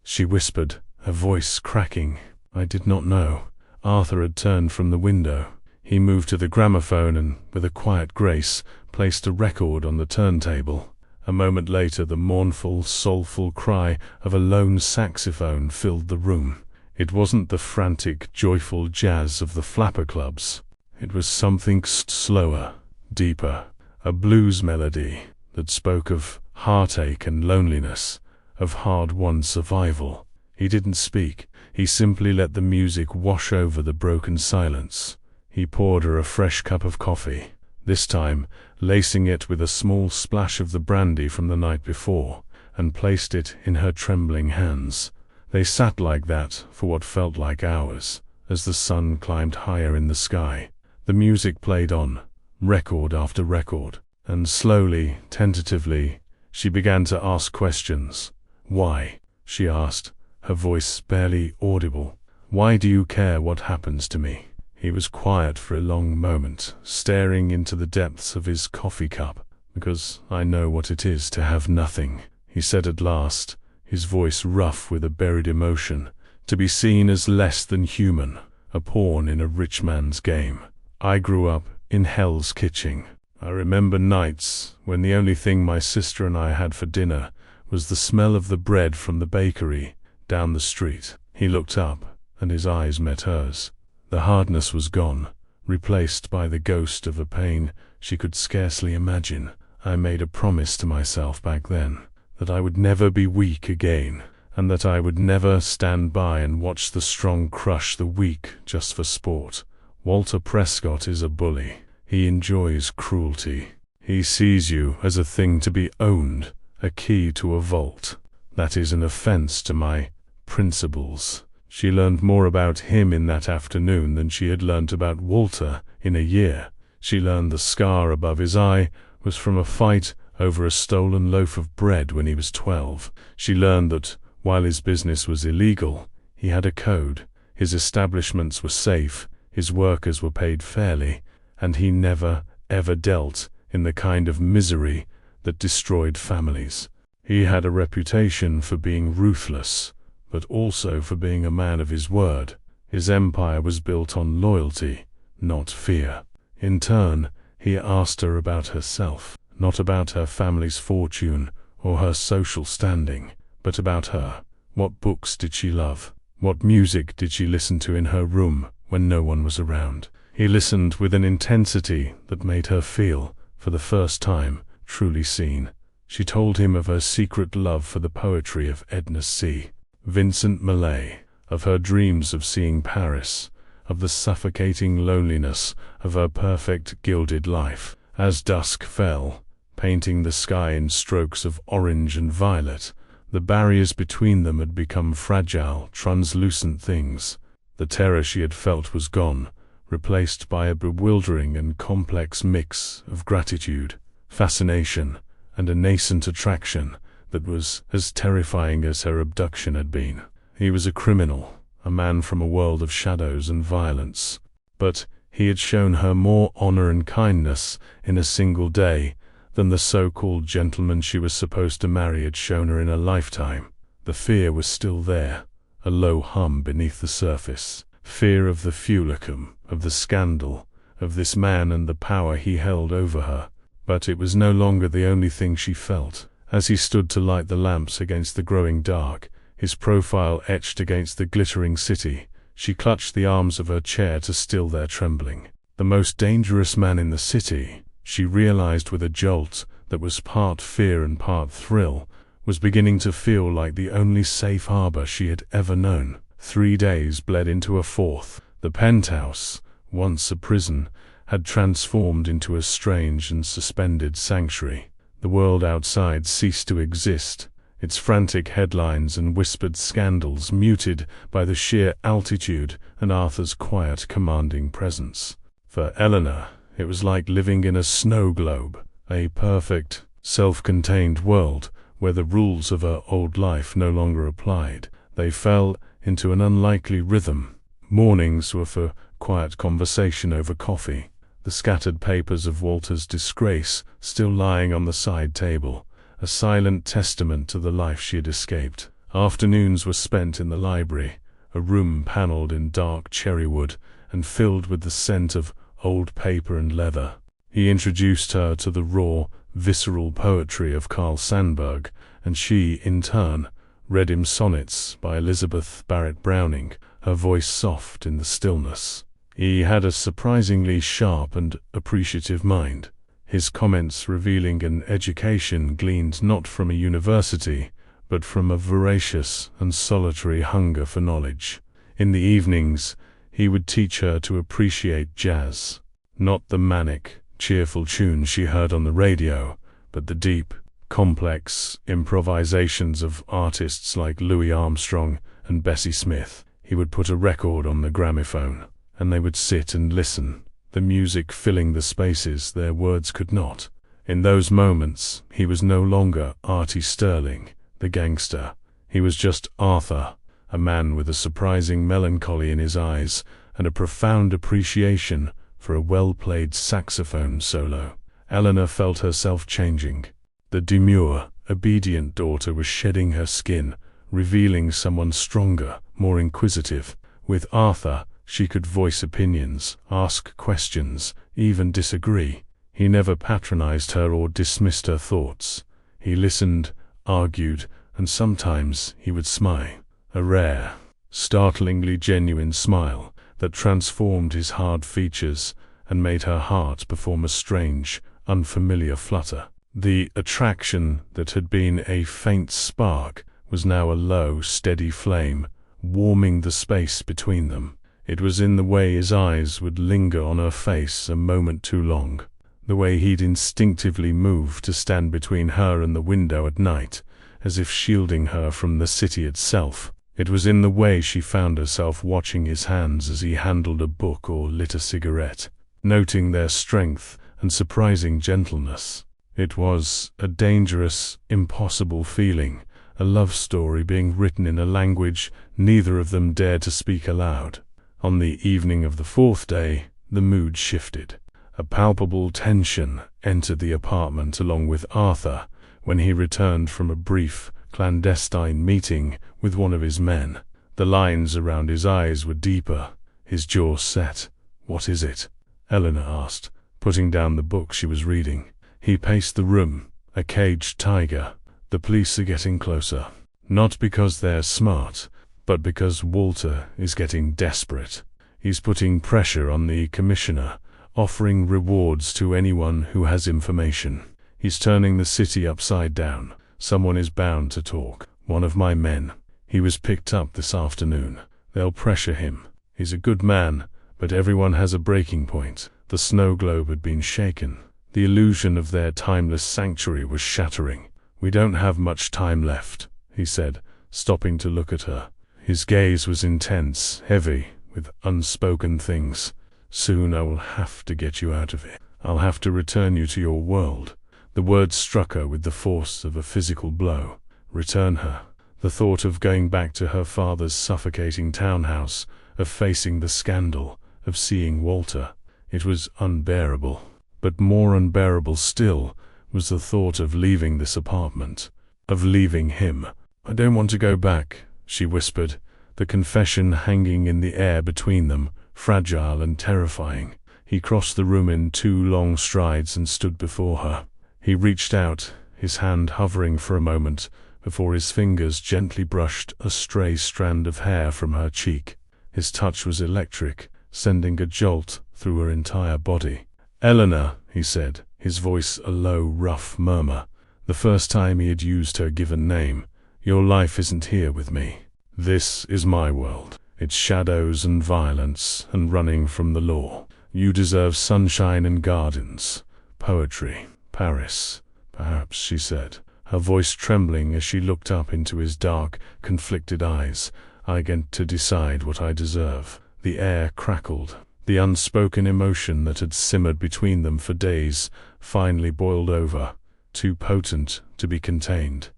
She whispered, her voice cracking. I did not know. Arthur had turned from the window. He moved to the gramophone and, with a quiet grace, placed a record on the turntable. A moment later, the mournful, soulful cry of a lone saxophone filled the room. It wasn't the frantic, joyful jazz of the flapper clubs. It was something slower, deeper, a blues melody that spoke of heartache and loneliness, of hard-won survival. He didn't speak. He simply let the music wash over the broken silence. He poured her a fresh cup of coffee, this time lacing it with a small splash of the brandy from the night before, and placed it in her trembling hands. They sat like that for what felt like hours, as the sun climbed higher in the sky. The music played on, record after record, and slowly, tentatively, she began to ask questions. Why? She asked, her voice barely audible. Why do you care what happens to me? He was quiet for a long moment, staring into the depths of his coffee cup. Because I know what it is to have nothing, he said at last, his voice rough with a buried emotion. To be seen as less than human, a pawn in a rich man's game. I grew up in Hell's Kitchen. I remember nights when the only thing my sister and I had for dinner was the smell of the bread from the bakery down the street. He looked up, and his eyes met hers. The hardness was gone, replaced by the ghost of a pain she could scarcely imagine. I made a promise to myself back then, that I would never be weak again, and that I would never stand by and watch the strong crush the weak just for sport. Walter Prescott is a bully. He enjoys cruelty. He sees you as a thing to be owned, a key to a vault. That is an offense to my principles. She learned more about him in that afternoon than she had learnt about Walter in a year. She learned the scar above his eye was from a fight over a stolen loaf of bread when he was 12. She learned that, while his business was illegal, he had a code. His establishments were safe, his workers were paid fairly, and he never, ever dealt in the kind of misery that destroyed families. He had a reputation for being ruthless, but also for being a man of his word. His empire was built on loyalty, not fear. In turn, he asked her about herself, not about her family's fortune or her social standing, but about her. What books did she love? What music did she listen to in her room when no one was around? He listened with an intensity that made her feel, for the first time, truly seen. She told him of her secret love for the poetry of Edna C. Vincent Millay, of her dreams of seeing Paris, of the suffocating loneliness of her perfect gilded life. As dusk fell, painting the sky in strokes of orange and violet, the barriers between them had become fragile, translucent things. The terror she had felt was gone, replaced by a bewildering and complex mix of gratitude, fascination, and a nascent attraction that was as terrifying as her abduction had been. He was a criminal, a man from a world of shadows and violence, but he had shown her more honor and kindness in a single day than the so-called gentleman she was supposed to marry had shown her in a lifetime. The fear was still there, a low hum beneath the surface. Fear of the fulicum, of the scandal, of this man and the power he held over her. But it was no longer the only thing she felt. As he stood to light the lamps against the growing dark, his profile etched against the glittering city, she clutched the arms of her chair to still their trembling. The most dangerous man in the city, she realized with a jolt that was part fear and part thrill, was beginning to feel like the only safe harbor she had ever known. 3 days bled into a fourth. The penthouse, once a prison, had transformed into a strange and suspended sanctuary. The world outside ceased to exist, its frantic headlines and whispered scandals muted by the sheer altitude and Arthur's quiet, commanding presence. For Eleanor, it was like living in a snow globe, a perfect, self-contained world where the rules of her old life no longer applied. They fell into an unlikely rhythm. Mornings were for quiet conversation over coffee, the scattered papers of Walter's disgrace still lying on the side table, a silent testament to the life she had escaped. Afternoons were spent in the library, a room paneled in dark cherrywood and filled with the scent of old paper and leather. He introduced her to the raw, visceral poetry of Carl Sandburg, and she, in turn, read him sonnets by Elizabeth Barrett Browning, her voice soft in the stillness. He had a surprisingly sharp and appreciative mind, his comments revealing an education gleaned not from a university, but from a voracious and solitary hunger for knowledge. In the evenings, he would teach her to appreciate jazz, not the manic, cheerful tunes she heard on the radio, but the deep, complex improvisations of artists like Louis Armstrong and Bessie Smith. He would put a record on the gramophone, and they would sit and listen, the music filling the spaces their words could not. In those moments, he was no longer Artie Sterling, the gangster. He was just Arthur, a man with a surprising melancholy in his eyes and a profound appreciation for a well-played saxophone solo. Eleanor felt herself changing. The demure, obedient daughter was shedding her skin, revealing someone stronger, more inquisitive. With Arthur, she could voice opinions, ask questions, even disagree. He never patronized her or dismissed her thoughts. He listened, argued, and sometimes he would smile. A rare, startlingly genuine smile that transformed his hard features and made her heart perform a strange, unfamiliar flutter. The attraction that had been a faint spark was now a low, steady flame, warming the space between them. It was in the way his eyes would linger on her face a moment too long, the way he'd instinctively move to stand between her and the window at night, as if shielding her from the city itself. It was in the way she found herself watching his hands as he handled a book or lit a cigarette, noting their strength and surprising gentleness. It was a dangerous, impossible feeling, a love story being written in a language neither of them dared to speak aloud. On the evening of the fourth day, the mood shifted. A palpable tension entered the apartment along with Arthur when he returned from a brief, clandestine meeting with one of his men. The lines around his eyes were deeper, his jaw set. "What is it?" Eleanor asked, putting down the book she was reading. He paced the room, a caged tiger. "The police are getting closer. Not because they're smart, but because Walter is getting desperate. He's putting pressure on the commissioner, offering rewards to anyone who has information. He's turning the city upside down. Someone is bound to talk. One of my men. He was picked up this afternoon. They'll pressure him. He's a good man, but everyone has a breaking point." The snow globe had been shaken. The illusion of their timeless sanctuary was shattering. "We don't have much time left," he said, stopping to look at her. His gaze was intense, heavy, with unspoken things. "Soon I will have to get you out of here. I'll have to return you to your world." The words struck her with the force of a physical blow. Return her. The thought of going back to her father's suffocating townhouse, of facing the scandal, of seeing Walter. It was unbearable. But more unbearable still was the thought of leaving this apartment, of leaving him. "I don't want to go back," she whispered, the confession hanging in the air between them, fragile and terrifying. He crossed the room in 2 long strides and stood before her. He reached out, his hand hovering for a moment before his fingers gently brushed a stray strand of hair from her cheek. His touch was electric, sending a jolt through her entire body. "Eleanor," he said, his voice a low, rough murmur, the first time he had used her given name, "your life isn't here with me. This is my world. It's shadows and violence and running from the law. You deserve sunshine and gardens, poetry, Paris, perhaps," she said, her voice trembling as she looked up into his dark, conflicted eyes. "I get to decide what I deserve." The air crackled. The unspoken emotion that had simmered between them for days finally boiled over, too potent to be contained.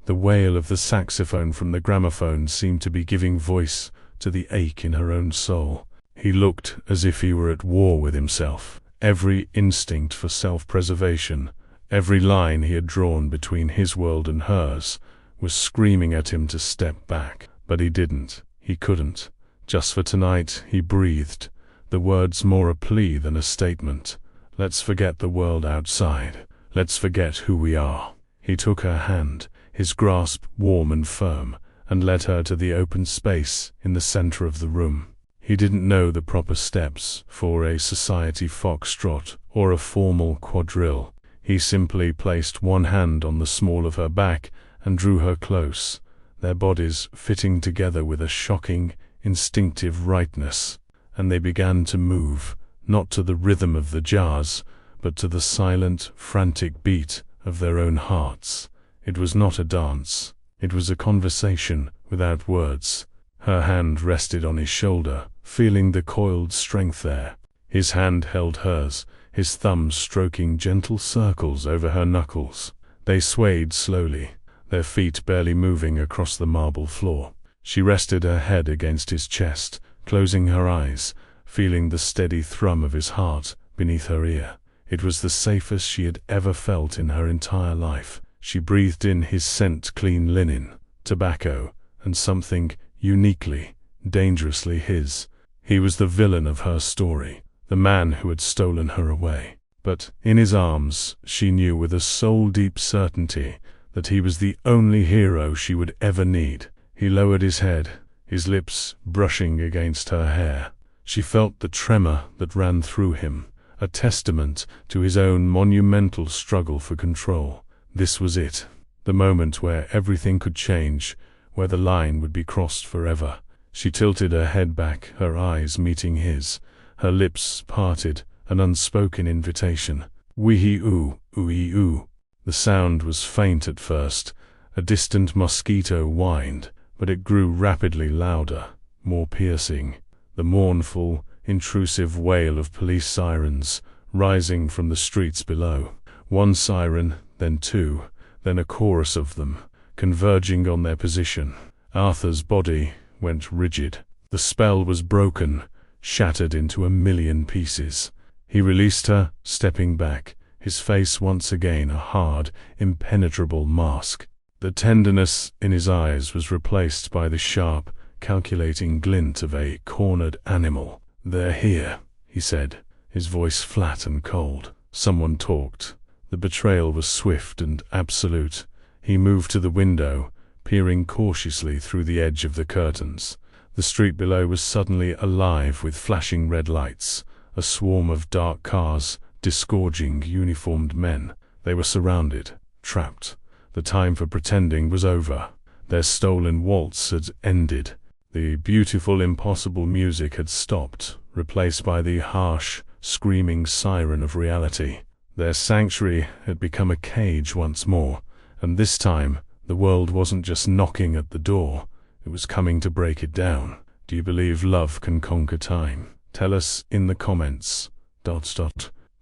The wail of the saxophone from the gramophone seemed to be giving voice to the ache in her own soul. He looked as if he were at war with himself. Every instinct for self-preservation, every line he had drawn between his world and hers, was screaming at him to step back. But he didn't. He couldn't. Just for tonight, he breathed, the words more a plea than a statement. "Let's forget the world outside. Let's forget who we are." He took her hand, his grasp warm and firm, and led her to the open space in the center of the room. He didn't know the proper steps for a society foxtrot or a formal quadrille. He simply placed one hand on the small of her back and drew her close, their bodies fitting together with a shocking, instinctive rightness, and they began to move, not to the rhythm of the jazz, but to the silent, frantic beat of their own hearts. It was not a dance. It was a conversation without words. Her hand rested on his shoulder, feeling the coiled strength there. His hand held hers, his thumbs stroking gentle circles over her knuckles. They swayed slowly, their feet barely moving across the marble floor. She rested her head against his chest, closing her eyes, feeling the steady thrum of his heart beneath her ear. It was the safest she had ever felt in her entire life. She breathed in his scent, clean linen, tobacco, and something uniquely, dangerously his. He was the villain of her story, the man who had stolen her away. But in his arms, she knew with a soul-deep certainty that he was the only hero she would ever need. He lowered his head, his lips brushing against her hair. She felt the tremor that ran through him, a testament to his own monumental struggle for control. This was it, the moment where everything could change, where the line would be crossed forever. She tilted her head back, her eyes meeting his, her lips parted, an unspoken invitation. "Wee-oo, ooey-oo." The sound was faint at first, a distant mosquito whined, but it grew rapidly louder, more piercing, the mournful, intrusive wail of police sirens rising from the streets below. One siren, then two, then a chorus of them, converging on their position. Arthur's body went rigid. The spell was broken, shattered into a million pieces. He released her, stepping back, his face once again a hard, impenetrable mask. The tenderness in his eyes was replaced by the sharp, calculating glint of a cornered animal. "They're here," he said, his voice flat and cold. Someone talked. The betrayal was swift and absolute. He moved to the window, peering cautiously through the edge of the curtains. The street below was suddenly alive with flashing red lights, a swarm of dark cars, disgorging uniformed men. They were surrounded, trapped. The time for pretending was over. Their stolen waltz had ended. The beautiful, impossible music had stopped, replaced by the harsh, screaming siren of reality. Their sanctuary had become a cage once more, and this time the world wasn't just knocking at the door, it was coming to break it down. Do you believe love can conquer time? Tell us in the comments. ...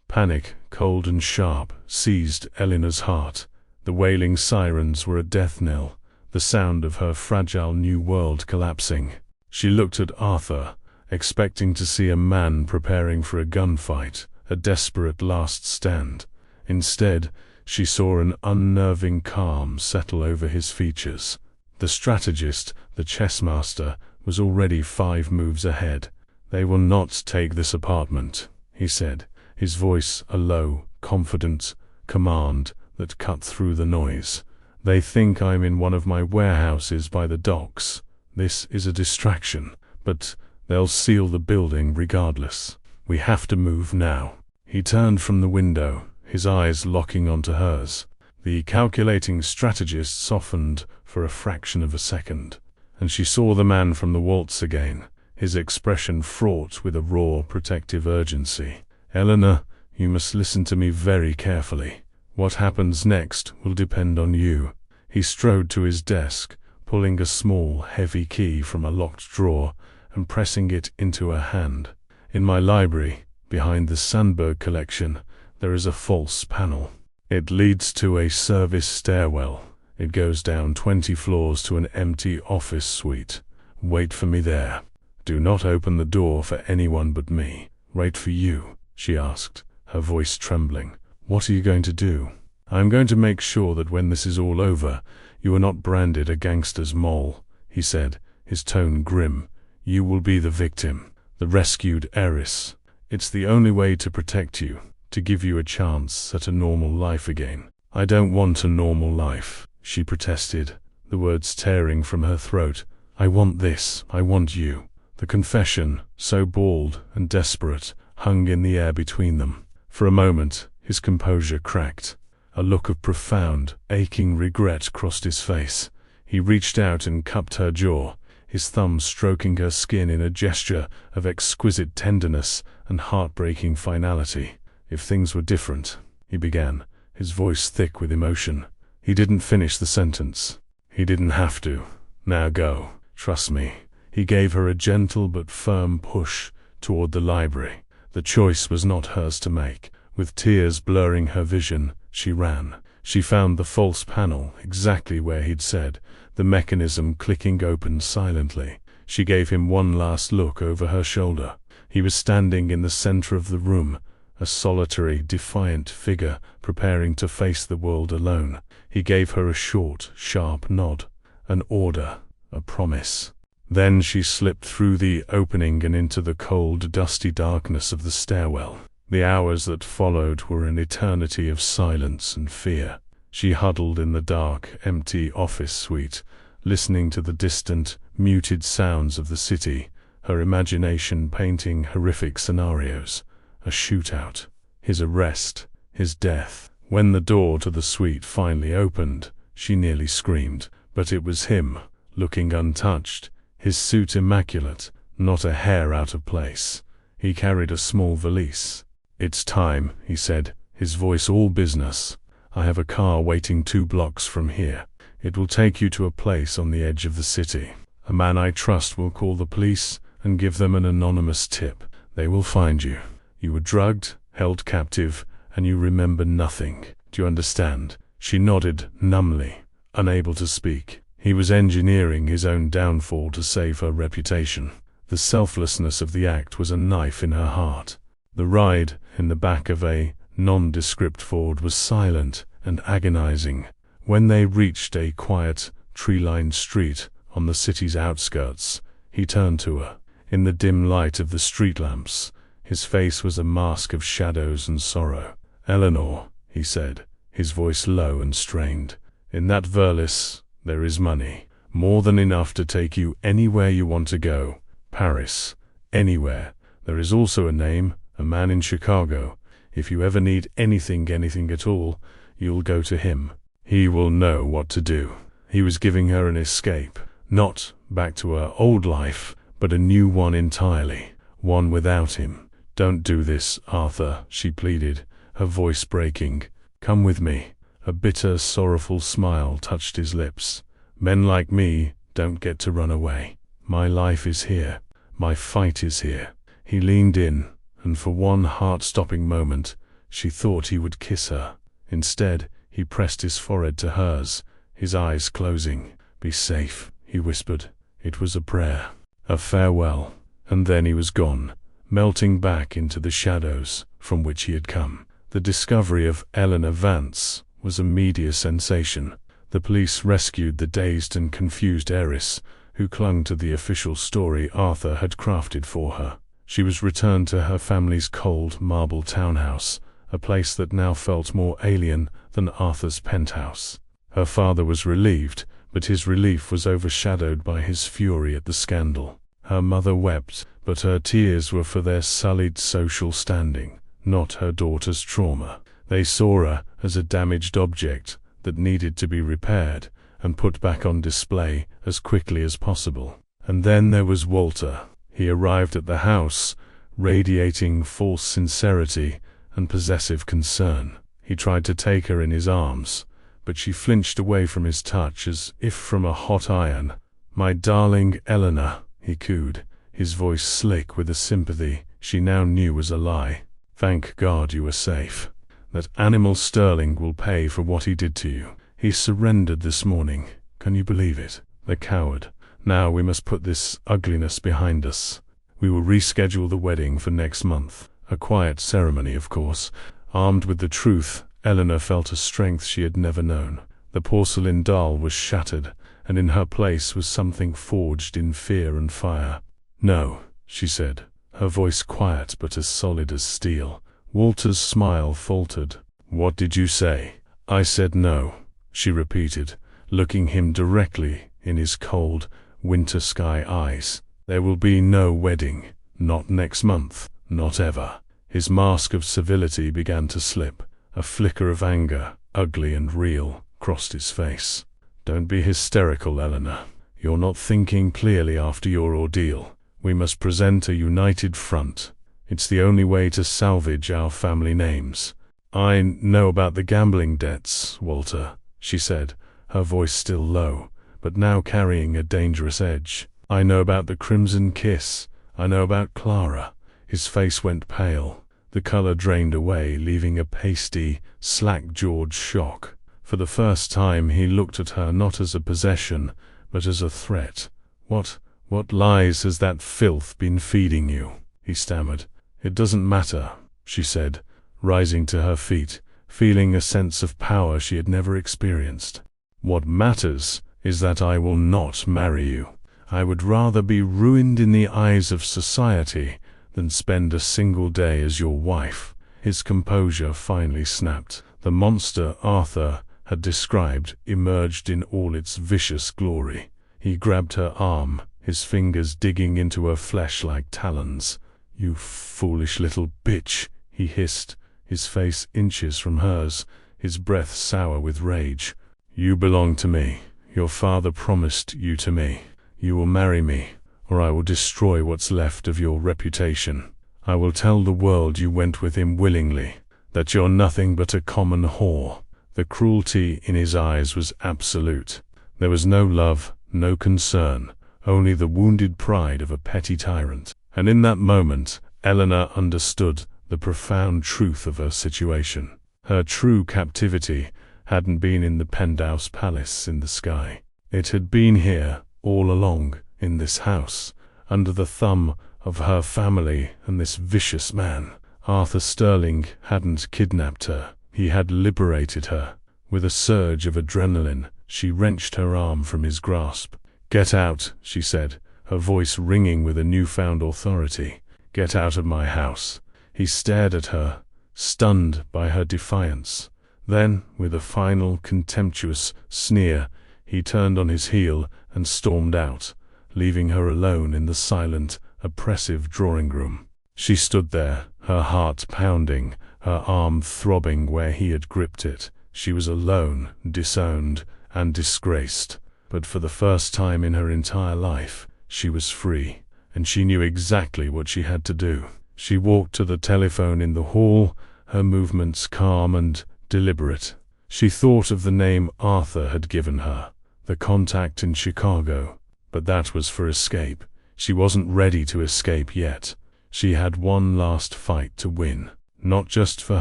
Panic, cold and sharp, seized Eleanor's heart. The wailing sirens were a death knell, the sound of her fragile new world collapsing. She looked at Arthur, expecting to see a man preparing for a gunfight, a desperate last stand. Instead, she saw an unnerving calm settle over his features. The strategist, the chess master, was already 5 moves ahead. "They will not take this apartment," he said, his voice a low, confident command that cut through the noise. "They think I'm in one of my warehouses by the docks. This is a distraction, but they'll seal the building regardless." We have to move now. He turned from the window, his eyes locking onto hers. The calculating strategist softened for a fraction of a second, and she saw the man from the waltz again, his expression fraught with a raw, protective urgency. "Eleanor, you must listen to me very carefully. What happens next will depend on you." He strode to his desk, pulling a small, heavy key from a locked drawer and pressing it into her hand. "In my library, behind the Sandberg collection, there is a false panel. It leads to a service stairwell. It goes down 20 floors to an empty office suite. Wait for me there. Do not open the door for anyone but me." "Wait for you?" she asked, her voice trembling. "What are you going to do?" "I'm going to make sure that when this is all over, you are not branded a gangster's mole," he said, his tone grim. "You will be the victim, the rescued heiress. It's the only way to protect you, to give you a chance at a normal life again." "I don't want a normal life," she protested, the words tearing from her throat. "I want this. I want you." The confession, so bald and desperate, hung in the air between them. For a moment, his composure cracked. A look of profound, aching regret crossed his face. He reached out and cupped her jaw, his thumb stroking her skin in a gesture of exquisite tenderness and heartbreaking finality. "If things were different," he began, his voice thick with emotion. He didn't finish the sentence. "He didn't have to. Now go. Trust me." He gave her a gentle but firm push toward the library. The choice was not hers to make. With tears blurring her vision, she ran. She found the false panel exactly where he'd said, the mechanism clicking open silently. She gave him one last look over her shoulder. He was standing in the center of the room, a solitary, defiant figure preparing to face the world alone. He gave her a short, sharp nod, an order, a promise. Then she slipped through the opening and into the cold, dusty darkness of the stairwell. The hours that followed were an eternity of silence and fear. She huddled in the dark, empty office suite, listening to the distant, muted sounds of the city, her imagination painting horrific scenarios. A shootout, his arrest, his death. When the door to the suite finally opened, she nearly screamed. But it was him, looking untouched, his suit immaculate, not a hair out of place. He carried a small valise. "It's time," he said, his voice all business. "I have a car waiting 2 blocks from here. It will take you to a place on the edge of the city. A man I trust will call the police and give them an anonymous tip. They will find you. You were drugged, held captive, and you remember nothing. Do you understand?" She nodded numbly, unable to speak. He was engineering his own downfall to save her reputation. The selflessness of the act was a knife in her heart. The ride, in the back of a nondescript Ford, was silent and agonizing. When they reached a quiet, tree-lined street on the city's outskirts, he turned to her. In the dim light of the street lamps, his face was a mask of shadows and sorrow. "Eleanor," he said, his voice low and strained, "in that valise there is money. More than enough to take you anywhere you want to go. Paris. Anywhere. There is also a name, a man in Chicago. If you ever need anything at all, you'll go to him. He will know what to do." He was giving her an escape. Not back to her old life, but a new one entirely. One without him. "Don't do this, Arthur," she pleaded, her voice breaking. "Come with me." A bitter, sorrowful smile touched his lips. "Men like me don't get to run away. My life is here. My fight is here." He leaned in, and for one heart-stopping moment, she thought he would kiss her. Instead, he pressed his forehead to hers, his eyes closing. "Be safe," he whispered. It was a prayer, a farewell, and then he was gone, melting back into the shadows from which he had come. The discovery of Eleanor Vance was a media sensation. The police rescued the dazed and confused heiress, who clung to the official story Arthur had crafted for her. She was returned to her family's cold marble townhouse, a place that now felt more alien than Arthur's penthouse. Her father was relieved, but his relief was overshadowed by his fury at the scandal. Her mother wept, but her tears were for their sullied social standing, not her daughter's trauma. They saw her as a damaged object that needed to be repaired and put back on display as quickly as possible. And then there was Walter. He arrived at the house, radiating false sincerity and possessive concern. He tried to take her in his arms, but she flinched away from his touch as if from a hot iron. "My darling Eleanor," he cooed, his voice slick with a sympathy she now knew was a lie. "Thank God you are safe. That animal Sterling will pay for what he did to you. He surrendered this morning. Can you believe it? The coward. Now we must put this ugliness behind us. We will reschedule the wedding for next month. A quiet ceremony, of course." Armed with the truth, Eleanor felt a strength she had never known. The porcelain doll was shattered, and in her place was something forged in fear and fire. "No," she said, her voice quiet but as solid as steel. Walter's smile faltered. "What did you say?" "I said no," she repeated, looking him directly in his cold, winter sky eyes. "There will be no wedding. Not next month. Not ever." His mask of civility began to slip. A flicker of anger, ugly and real, crossed his face. "Don't be hysterical, Eleanor. You're not thinking clearly after your ordeal. We must present a united front. It's the only way to salvage our family names." "I know about the gambling debts, Walter," she said, her voice still low, but now carrying a dangerous edge. "I know about the crimson kiss. I know about Clara." His face went pale. The color drained away, leaving a pasty, slack-jawed shock. For the first time he looked at her not as a possession, but as a threat. What lies has that filth been feeding you?" he stammered. "It doesn't matter," she said, rising to her feet, feeling a sense of power she had never experienced. "What matters is that I will not marry you. I would rather be ruined in the eyes of society than spend a single day as your wife." His composure finally snapped. The monster Arthur had described emerged in all its vicious glory. He grabbed her arm, his fingers digging into her flesh like talons. "You foolish little bitch," he hissed, his face inches from hers, his breath sour with rage. "You belong to me. Your father promised you to me. You will marry me, or I will destroy what's left of your reputation. I will tell the world you went with him willingly, that you're nothing but a common whore." The cruelty in his eyes was absolute. There was no love, no concern, only the wounded pride of a petty tyrant. And in that moment, Eleanor understood the profound truth of her situation. Her true captivity hadn't been in the penthouse palace in the sky. It had been here, all along, in this house, under the thumb of her family and this vicious man. Arthur Sterling hadn't kidnapped her. He had liberated her. With a surge of adrenaline, she wrenched her arm from his grasp. "Get out," she said, her voice ringing with a newfound authority. "Get out of my house." He stared at her, stunned by her defiance. Then, with a final contemptuous sneer, he turned on his heel and stormed out, leaving her alone in the silent, oppressive drawing room. She stood there, her heart pounding, her arm throbbing where he had gripped it. She was alone, disowned, and disgraced. But for the first time in her entire life, she was free, and she knew exactly what she had to do. She walked to the telephone in the hall, her movements calm and deliberate. She thought of the name Arthur had given her, the contact in Chicago, but that was for escape. She wasn't ready to escape yet. She had one last fight to win, not just for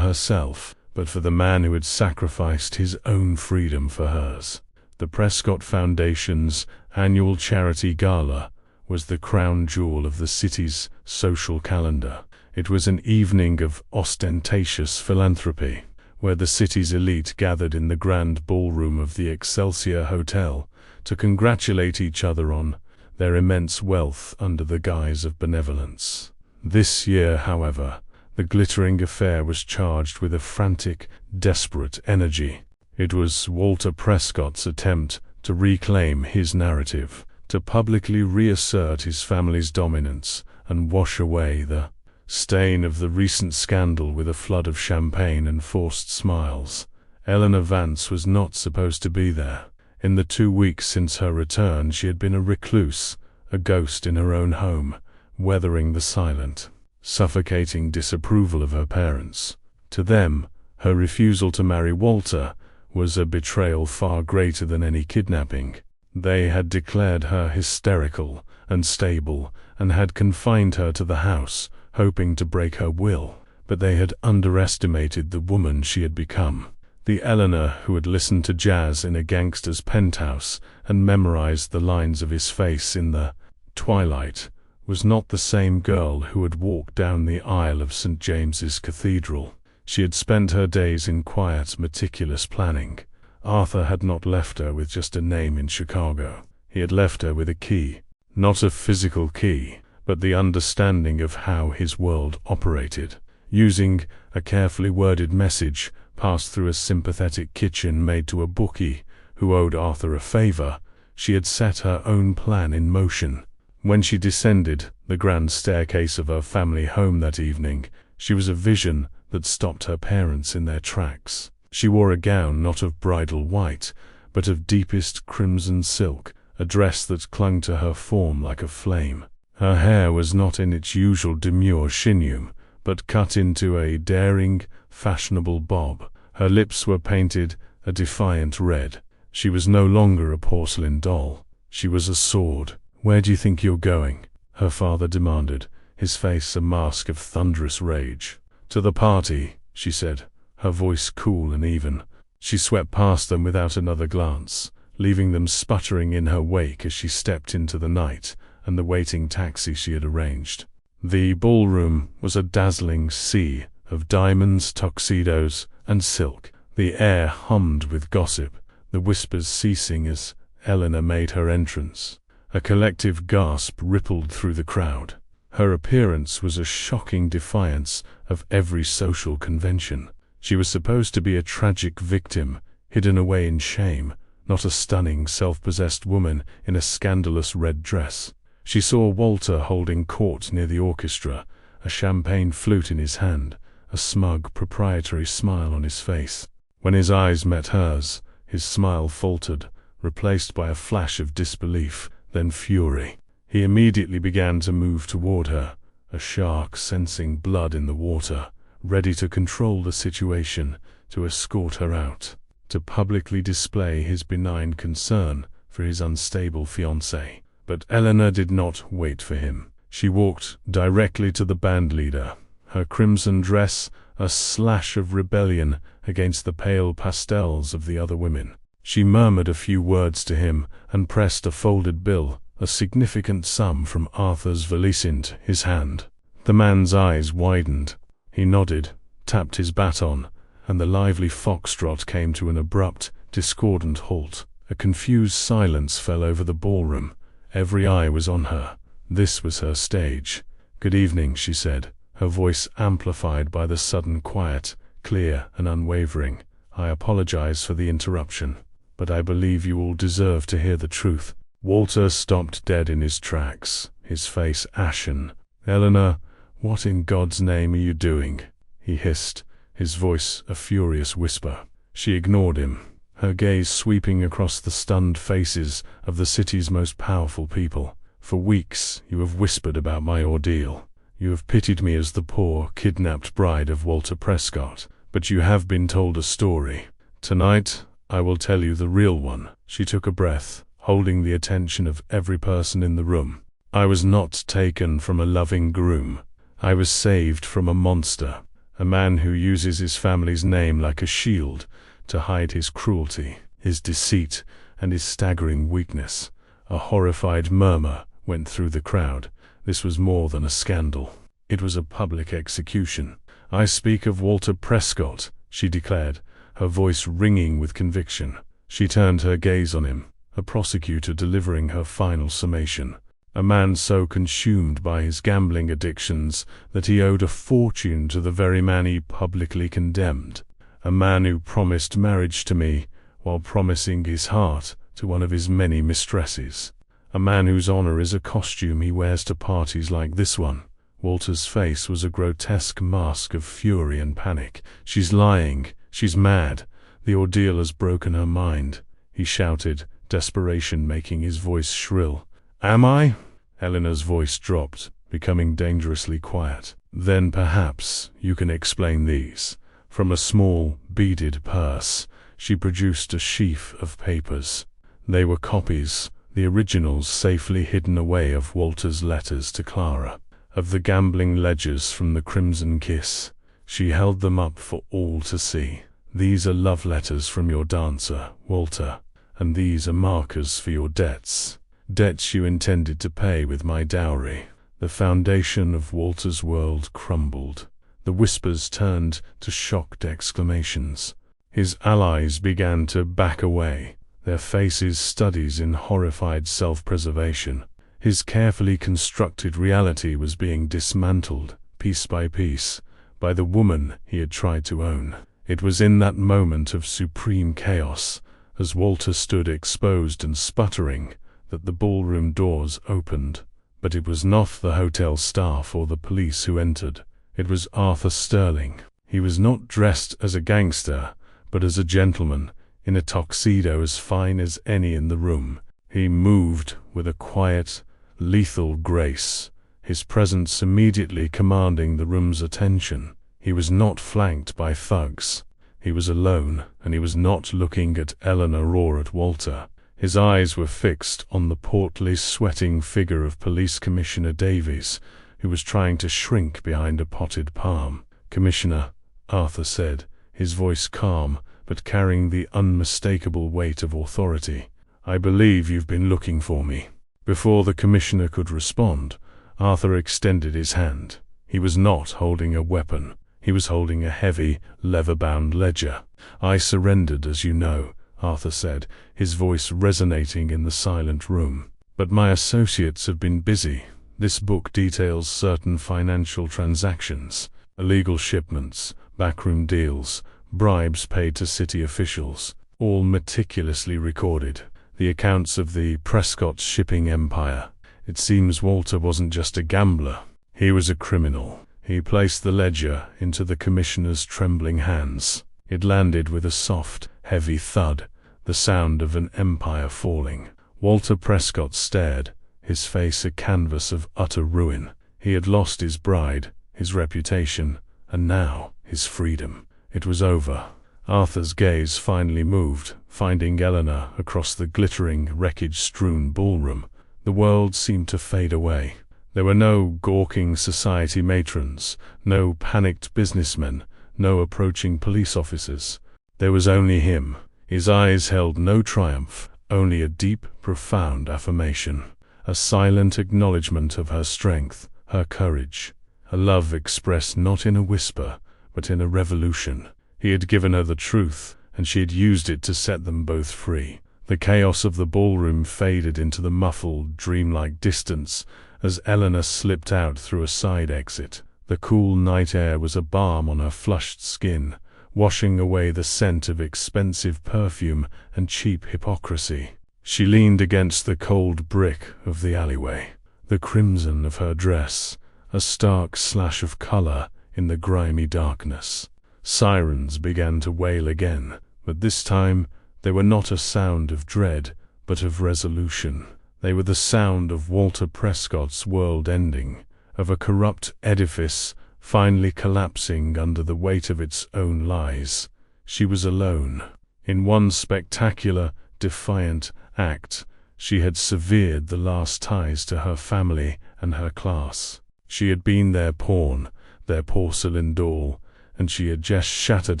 herself, but for the man who had sacrificed his own freedom for hers. The Prescott Foundation's annual charity gala was the crown jewel of the city's social calendar. It was an evening of ostentatious philanthropy, where the city's elite gathered in the grand ballroom of the Excelsior Hotel to congratulate each other on their immense wealth under the guise of benevolence. This year, however, the glittering affair was charged with a frantic, desperate energy. It was Walter Prescott's attempt to reclaim his narrative, to publicly reassert his family's dominance and wash away the stain of the recent scandal with a flood of champagne and forced smiles. Eleanor Vance was not supposed to be there. In the 2 weeks since her return, she had been a recluse, a ghost in her own home, weathering the silent, suffocating disapproval of her parents. To them, her refusal to marry Walter was a betrayal far greater than any kidnapping. They had declared her hysterical, unstable, and had confined her to the house, hoping to break her will. But they had underestimated the woman she had become. The Eleanor who had listened to jazz in a gangster's penthouse and memorized the lines of his face in the twilight was not the same girl who had walked down the aisle of St. James's Cathedral. She had spent her days in quiet, meticulous planning. Arthur had not left her with just a name in Chicago. He had left her with a key. Not a physical key, but the understanding of how his world operated. Using a carefully worded message passed through a sympathetic kitchen maid to a bookie who owed Arthur a favor, she had set her own plan in motion. When she descended the grand staircase of her family home that evening, she was a vision that stopped her parents in their tracks. She wore a gown not of bridal white, but of deepest crimson silk, a dress that clung to her form like a flame. Her hair was not in its usual demure chignon, but cut into a daring, fashionable bob. Her lips were painted a defiant red. She was no longer a porcelain doll. She was a sword. "Where do you think you're going?" her father demanded, his face a mask of thunderous rage. "To the party," she said, her voice cool and even. She swept past them without another glance, leaving them sputtering in her wake as she stepped into the night and the waiting taxi she had arranged. The ballroom was a dazzling sea of diamonds, tuxedos, and silk. The air hummed with gossip, the whispers ceasing as Eleanor made her entrance. A collective gasp rippled through the crowd. Her appearance was a shocking defiance of every social convention. She was supposed to be a tragic victim, hidden away in shame, not a stunning, self-possessed woman in a scandalous red dress. She saw Walter holding court near the orchestra, a champagne flute in his hand, a smug, proprietary smile on his face. When his eyes met hers, his smile faltered, replaced by a flash of disbelief, then fury. He immediately began to move toward her, a shark sensing blood in the water, ready to control the situation, to escort her out, to publicly display his benign concern for his unstable fiancée. But Eleanor did not wait for him. She walked directly to the bandleader, her crimson dress a slash of rebellion against the pale pastels of the other women. She murmured a few words to him and pressed a folded bill, a significant sum from Arthur's valise, into his hand. The man's eyes widened. He nodded, tapped his baton, and the lively foxtrot came to an abrupt, discordant halt. A confused silence fell over the ballroom. Every eye was on her. This was her stage. "Good evening," she said, her voice amplified by the sudden quiet, clear and unwavering. "I apologize for the interruption, but I believe you all deserve to hear the truth." Walter stopped dead in his tracks, his face ashen. "Eleanor, what in God's name are you doing?" he hissed, his voice a furious whisper. She ignored him, her gaze sweeping across the stunned faces of the city's most powerful people. "For weeks you have whispered about my ordeal. You have pitied me as the poor, kidnapped bride of Walter Prescott. But you have been told a story. Tonight, I will tell you the real one." She took a breath, holding the attention of every person in the room. "I was not taken from a loving groom. I was saved from a monster, a man who uses his family's name like a shield to hide his cruelty, his deceit, and his staggering weakness." A horrified murmur went through the crowd. This was more than a scandal. It was a public execution. "I speak of Walter Prescott," she declared, her voice ringing with conviction. She turned her gaze on him, a prosecutor delivering her final summation. A man so consumed by his gambling addictions that he owed a fortune to the very man he publicly condemned. A man who promised marriage to me while promising his heart to one of his many mistresses. A man whose honor is a costume he wears to parties like this one. Walter's face was a grotesque mask of fury and panic. She's lying. She's mad. The ordeal has broken her mind, he shouted, desperation making his voice shrill. Am I? Eleanor's voice dropped, becoming dangerously quiet. Then perhaps you can explain these. From a small, beaded purse, she produced a sheaf of papers. They were copies, the originals safely hidden away, of Walter's letters to Clara, of the gambling ledgers from the Crimson Kiss. She held them up for all to see. These are love letters from your dancer, Walter, and these are markers for your debts. Debts you intended to pay with my dowry. The foundation of Walter's world crumbled. The whispers turned to shocked exclamations. His allies began to back away, their faces studies in horrified self-preservation. His carefully constructed reality was being dismantled, piece by piece, by the woman he had tried to own. It was in that moment of supreme chaos, as Walter stood exposed and sputtering, that the ballroom doors opened. But it was not the hotel staff or the police who entered. It was Arthur Sterling. He was not dressed as a gangster, but as a gentleman, in a tuxedo as fine as any in the room. He moved with a quiet, lethal grace, his presence immediately commanding the room's attention. He was not flanked by thugs. He was alone, and he was not looking at Eleanor or at Walter. His eyes were fixed on the portly, sweating figure of Police Commissioner Davies, who was trying to shrink behind a potted palm. Commissioner, Arthur said, his voice calm, but carrying the unmistakable weight of authority. I believe you've been looking for me. Before the commissioner could respond, Arthur extended his hand. He was not holding a weapon. He was holding a heavy, leather-bound ledger. I surrendered, as you know, Arthur said, his voice resonating in the silent room. But my associates have been busy. This book details certain financial transactions, illegal shipments, backroom deals, bribes paid to city officials, all meticulously recorded. The accounts of the Prescott shipping empire. It seems Walter wasn't just a gambler. He was a criminal. He placed the ledger into the commissioner's trembling hands. It landed with a soft, heavy thud, the sound of an empire falling. Walter Prescott stared, his face a canvas of utter ruin. He had lost his bride, his reputation, and now his freedom. It was over. Arthur's gaze finally moved, finding Eleanor across the glittering, wreckage-strewn ballroom. The world seemed to fade away. There were no gawking society matrons, no panicked businessmen, no approaching police officers. There was only him. His eyes held no triumph, only a deep, profound affirmation, a silent acknowledgement of her strength, her courage, her love expressed not in a whisper, but in a revolution. He had given her the truth, and she had used it to set them both free. The chaos of the ballroom faded into the muffled, dreamlike distance as Eleanor slipped out through a side exit. The cool night air was a balm on her flushed skin, washing away the scent of expensive perfume and cheap hypocrisy. She leaned against the cold brick of the alleyway. The crimson of her dress, a stark slash of color in the grimy darkness. Sirens began to wail again, but this time they were not a sound of dread, but of resolution. They were the sound of Walter Prescott's world ending, of a corrupt edifice finally collapsing under the weight of its own lies. She was alone. In one spectacular, defiant act, she had severed the last ties to her family and her class. She had been their pawn, their porcelain doll, and she had just shattered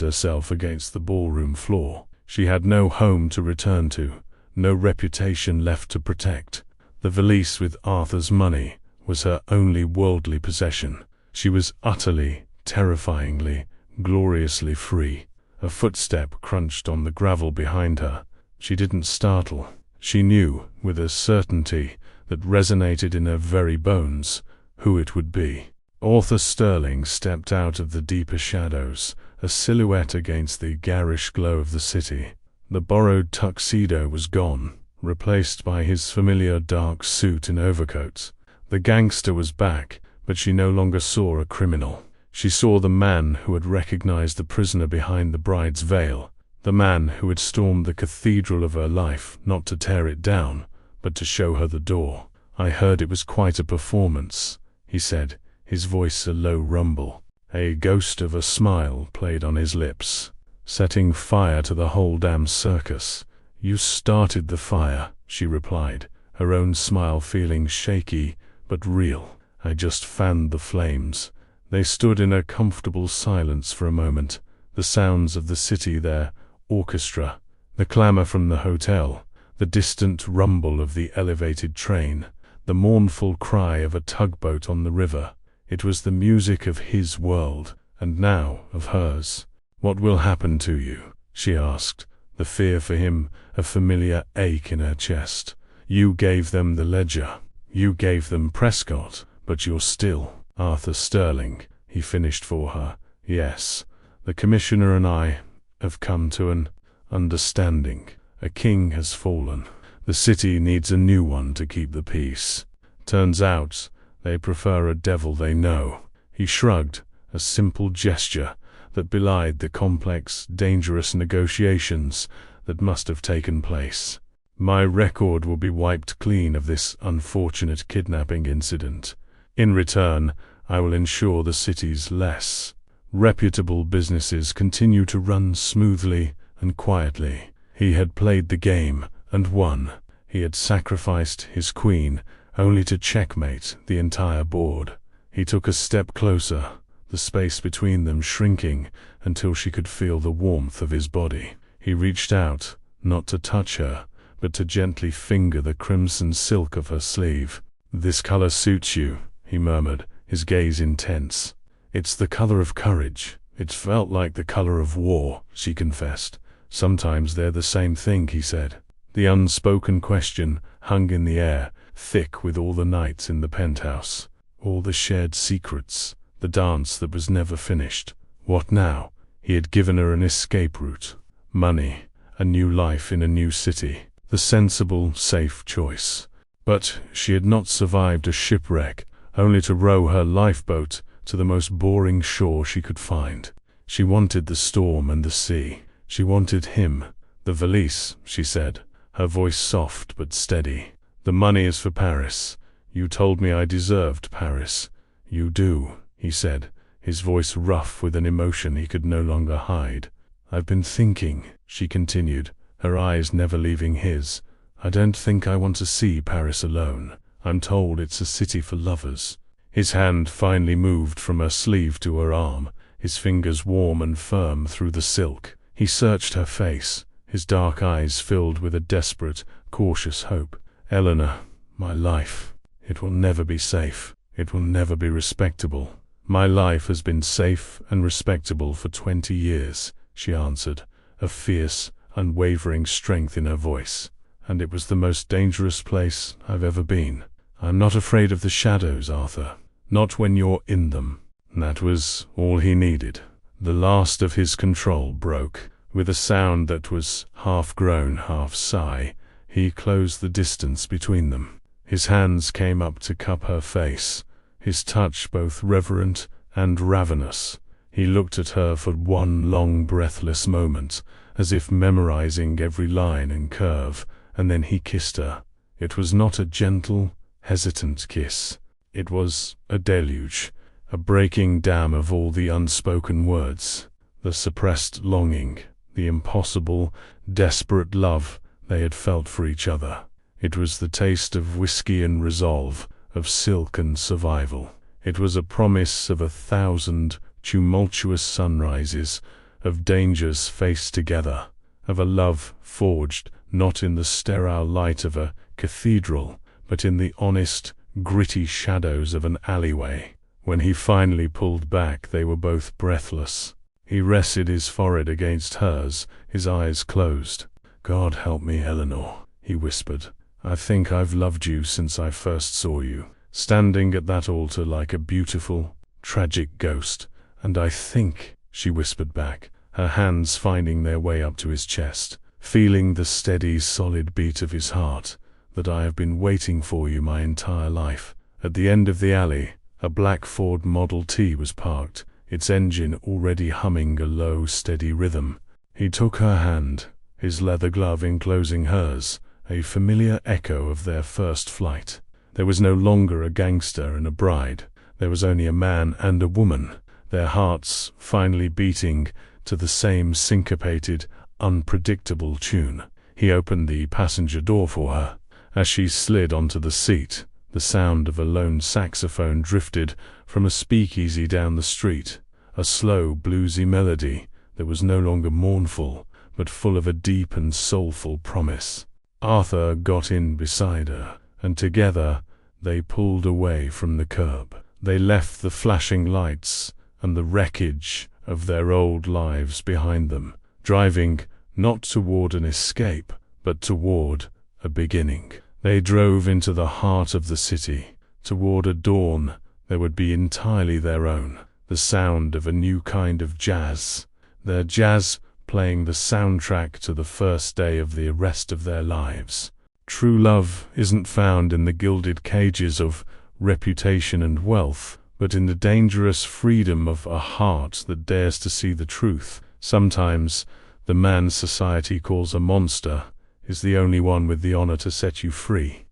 herself against the ballroom floor. She had no home to return to, no reputation left to protect. The valise with Arthur's money was her only worldly possession. She was utterly, terrifyingly, gloriously free. A footstep crunched on the gravel behind her. She didn't startle. She knew, with a certainty that resonated in her very bones, who it would be. Arthur Sterling stepped out of the deeper shadows, a silhouette against the garish glow of the city. The borrowed tuxedo was gone, replaced by his familiar dark suit and overcoat. The gangster was back, but she no longer saw a criminal. She saw the man who had recognized the prisoner behind the bride's veil, the man who had stormed the cathedral of her life not to tear it down, but to show her the door. "I heard it was quite a performance," he said, his voice a low rumble. A ghost of a smile played on his lips. "Setting fire to the whole damn circus." "You started the fire," she replied, her own smile feeling shaky but real. "I just fanned the flames." They stood in a comfortable silence for a moment, the sounds of the city, their orchestra, the clamor from the hotel, the distant rumble of the elevated train, the mournful cry of a tugboat on the river. It was the music of his world, and now of hers. "What will happen to you?" she asked, the fear for him a familiar ache in her chest. "You gave them the ledger. You gave them Prescott, but you're still Arthur Sterling," he finished for her. "Yes, the commissioner and I have come to an understanding. A king has fallen. The city needs a new one to keep the peace. Turns out they prefer a devil they know." He shrugged, a simple gesture that belied the complex, dangerous negotiations that must have taken place. "My record will be wiped clean of this unfortunate kidnapping incident. In return, I will ensure the city's less reputable businesses continue to run smoothly and quietly." He had played the game and won. He had sacrificed his queen only to checkmate the entire board. He took a step closer, the space between them shrinking until she could feel the warmth of his body. He reached out, not to touch her, but to gently finger the crimson silk of her sleeve. "This color suits you," he murmured, his gaze intense. "It's the color of courage." "It felt like the color of war," she confessed. "Sometimes they're the same thing," he said. The unspoken question hung in the air, thick with all the nights in the penthouse, all the shared secrets, the dance that was never finished. What now? He had given her an escape route, money, a new life in a new city, the sensible, safe choice. But she had not survived a shipwreck, only to row her lifeboat to the most boring shore she could find. She wanted the storm and the sea. She wanted him. "The valise," she said, her voice soft but steady. "The money is for Paris. You told me I deserved Paris." "You do," he said, his voice rough with an emotion he could no longer hide. "I've been thinking," she continued, her eyes never leaving his. "I don't think I want to see Paris alone. I'm told it's a city for lovers." His hand finally moved from her sleeve to her arm, his fingers warm and firm through the silk. He searched her face, his dark eyes filled with a desperate, cautious hope. "Eleanor, my life, it will never be safe. It will never be respectable." "My life has been safe and respectable for 20 years, she answered, a fierce, unwavering strength in her voice. "And it was the most dangerous place I've ever been. I'm not afraid of the shadows, Arthur. Not when you're in them." That was all he needed. The last of his control broke. With a sound that was half groan, half sigh, he closed the distance between them. His hands came up to cup her face, his touch both reverent and ravenous. He looked at her for one long breathless moment, as if memorizing every line and curve, and then he kissed her. It was not a gentle, hesitant kiss. It was a deluge, a breaking dam of all the unspoken words, the suppressed longing, the impossible, desperate love they had felt for each other. It was the taste of whiskey and resolve, of silk and survival. It was a promise of 1,000 tumultuous sunrises, of dangers faced together, of a love forged not in the sterile light of a cathedral, but in the honest, gritty shadows of an alleyway. When he finally pulled back, they were both breathless. He rested his forehead against hers, his eyes closed. "God help me, Eleanor," he whispered. "I think I've loved you since I first saw you, standing at that altar like a beautiful, tragic ghost. And I think," she whispered back, her hands finding their way up to his chest, feeling the steady, solid beat of his heart, that I have been waiting for you my entire life. At the end of the alley, a black Ford Model T was parked, its engine already humming a low, steady rhythm. He took her hand, his leather glove enclosing hers, a familiar echo of their first flight. There was no longer a gangster and a bride. There was only a man and a woman, their hearts finally beating to the same syncopated, unpredictable tune. He opened the passenger door for her. As she slid onto the seat, the sound of a lone saxophone drifted from a speakeasy down the street, a slow, bluesy melody that was no longer mournful, but full of a deep and soulful promise. Arthur got in beside her, and together they pulled away from the curb. They left the flashing lights and the wreckage of their old lives behind them, driving not toward an escape, but toward a beginning. They drove into the heart of the city, toward a dawn that would be entirely their own, the sound of a new kind of jazz, their jazz playing the soundtrack to the first day of the rest of their lives. True love isn't found in the gilded cages of reputation and wealth, but in the dangerous freedom of a heart that dares to see the truth. Sometimes the man society calls a monster is the only one with the honor to set you free.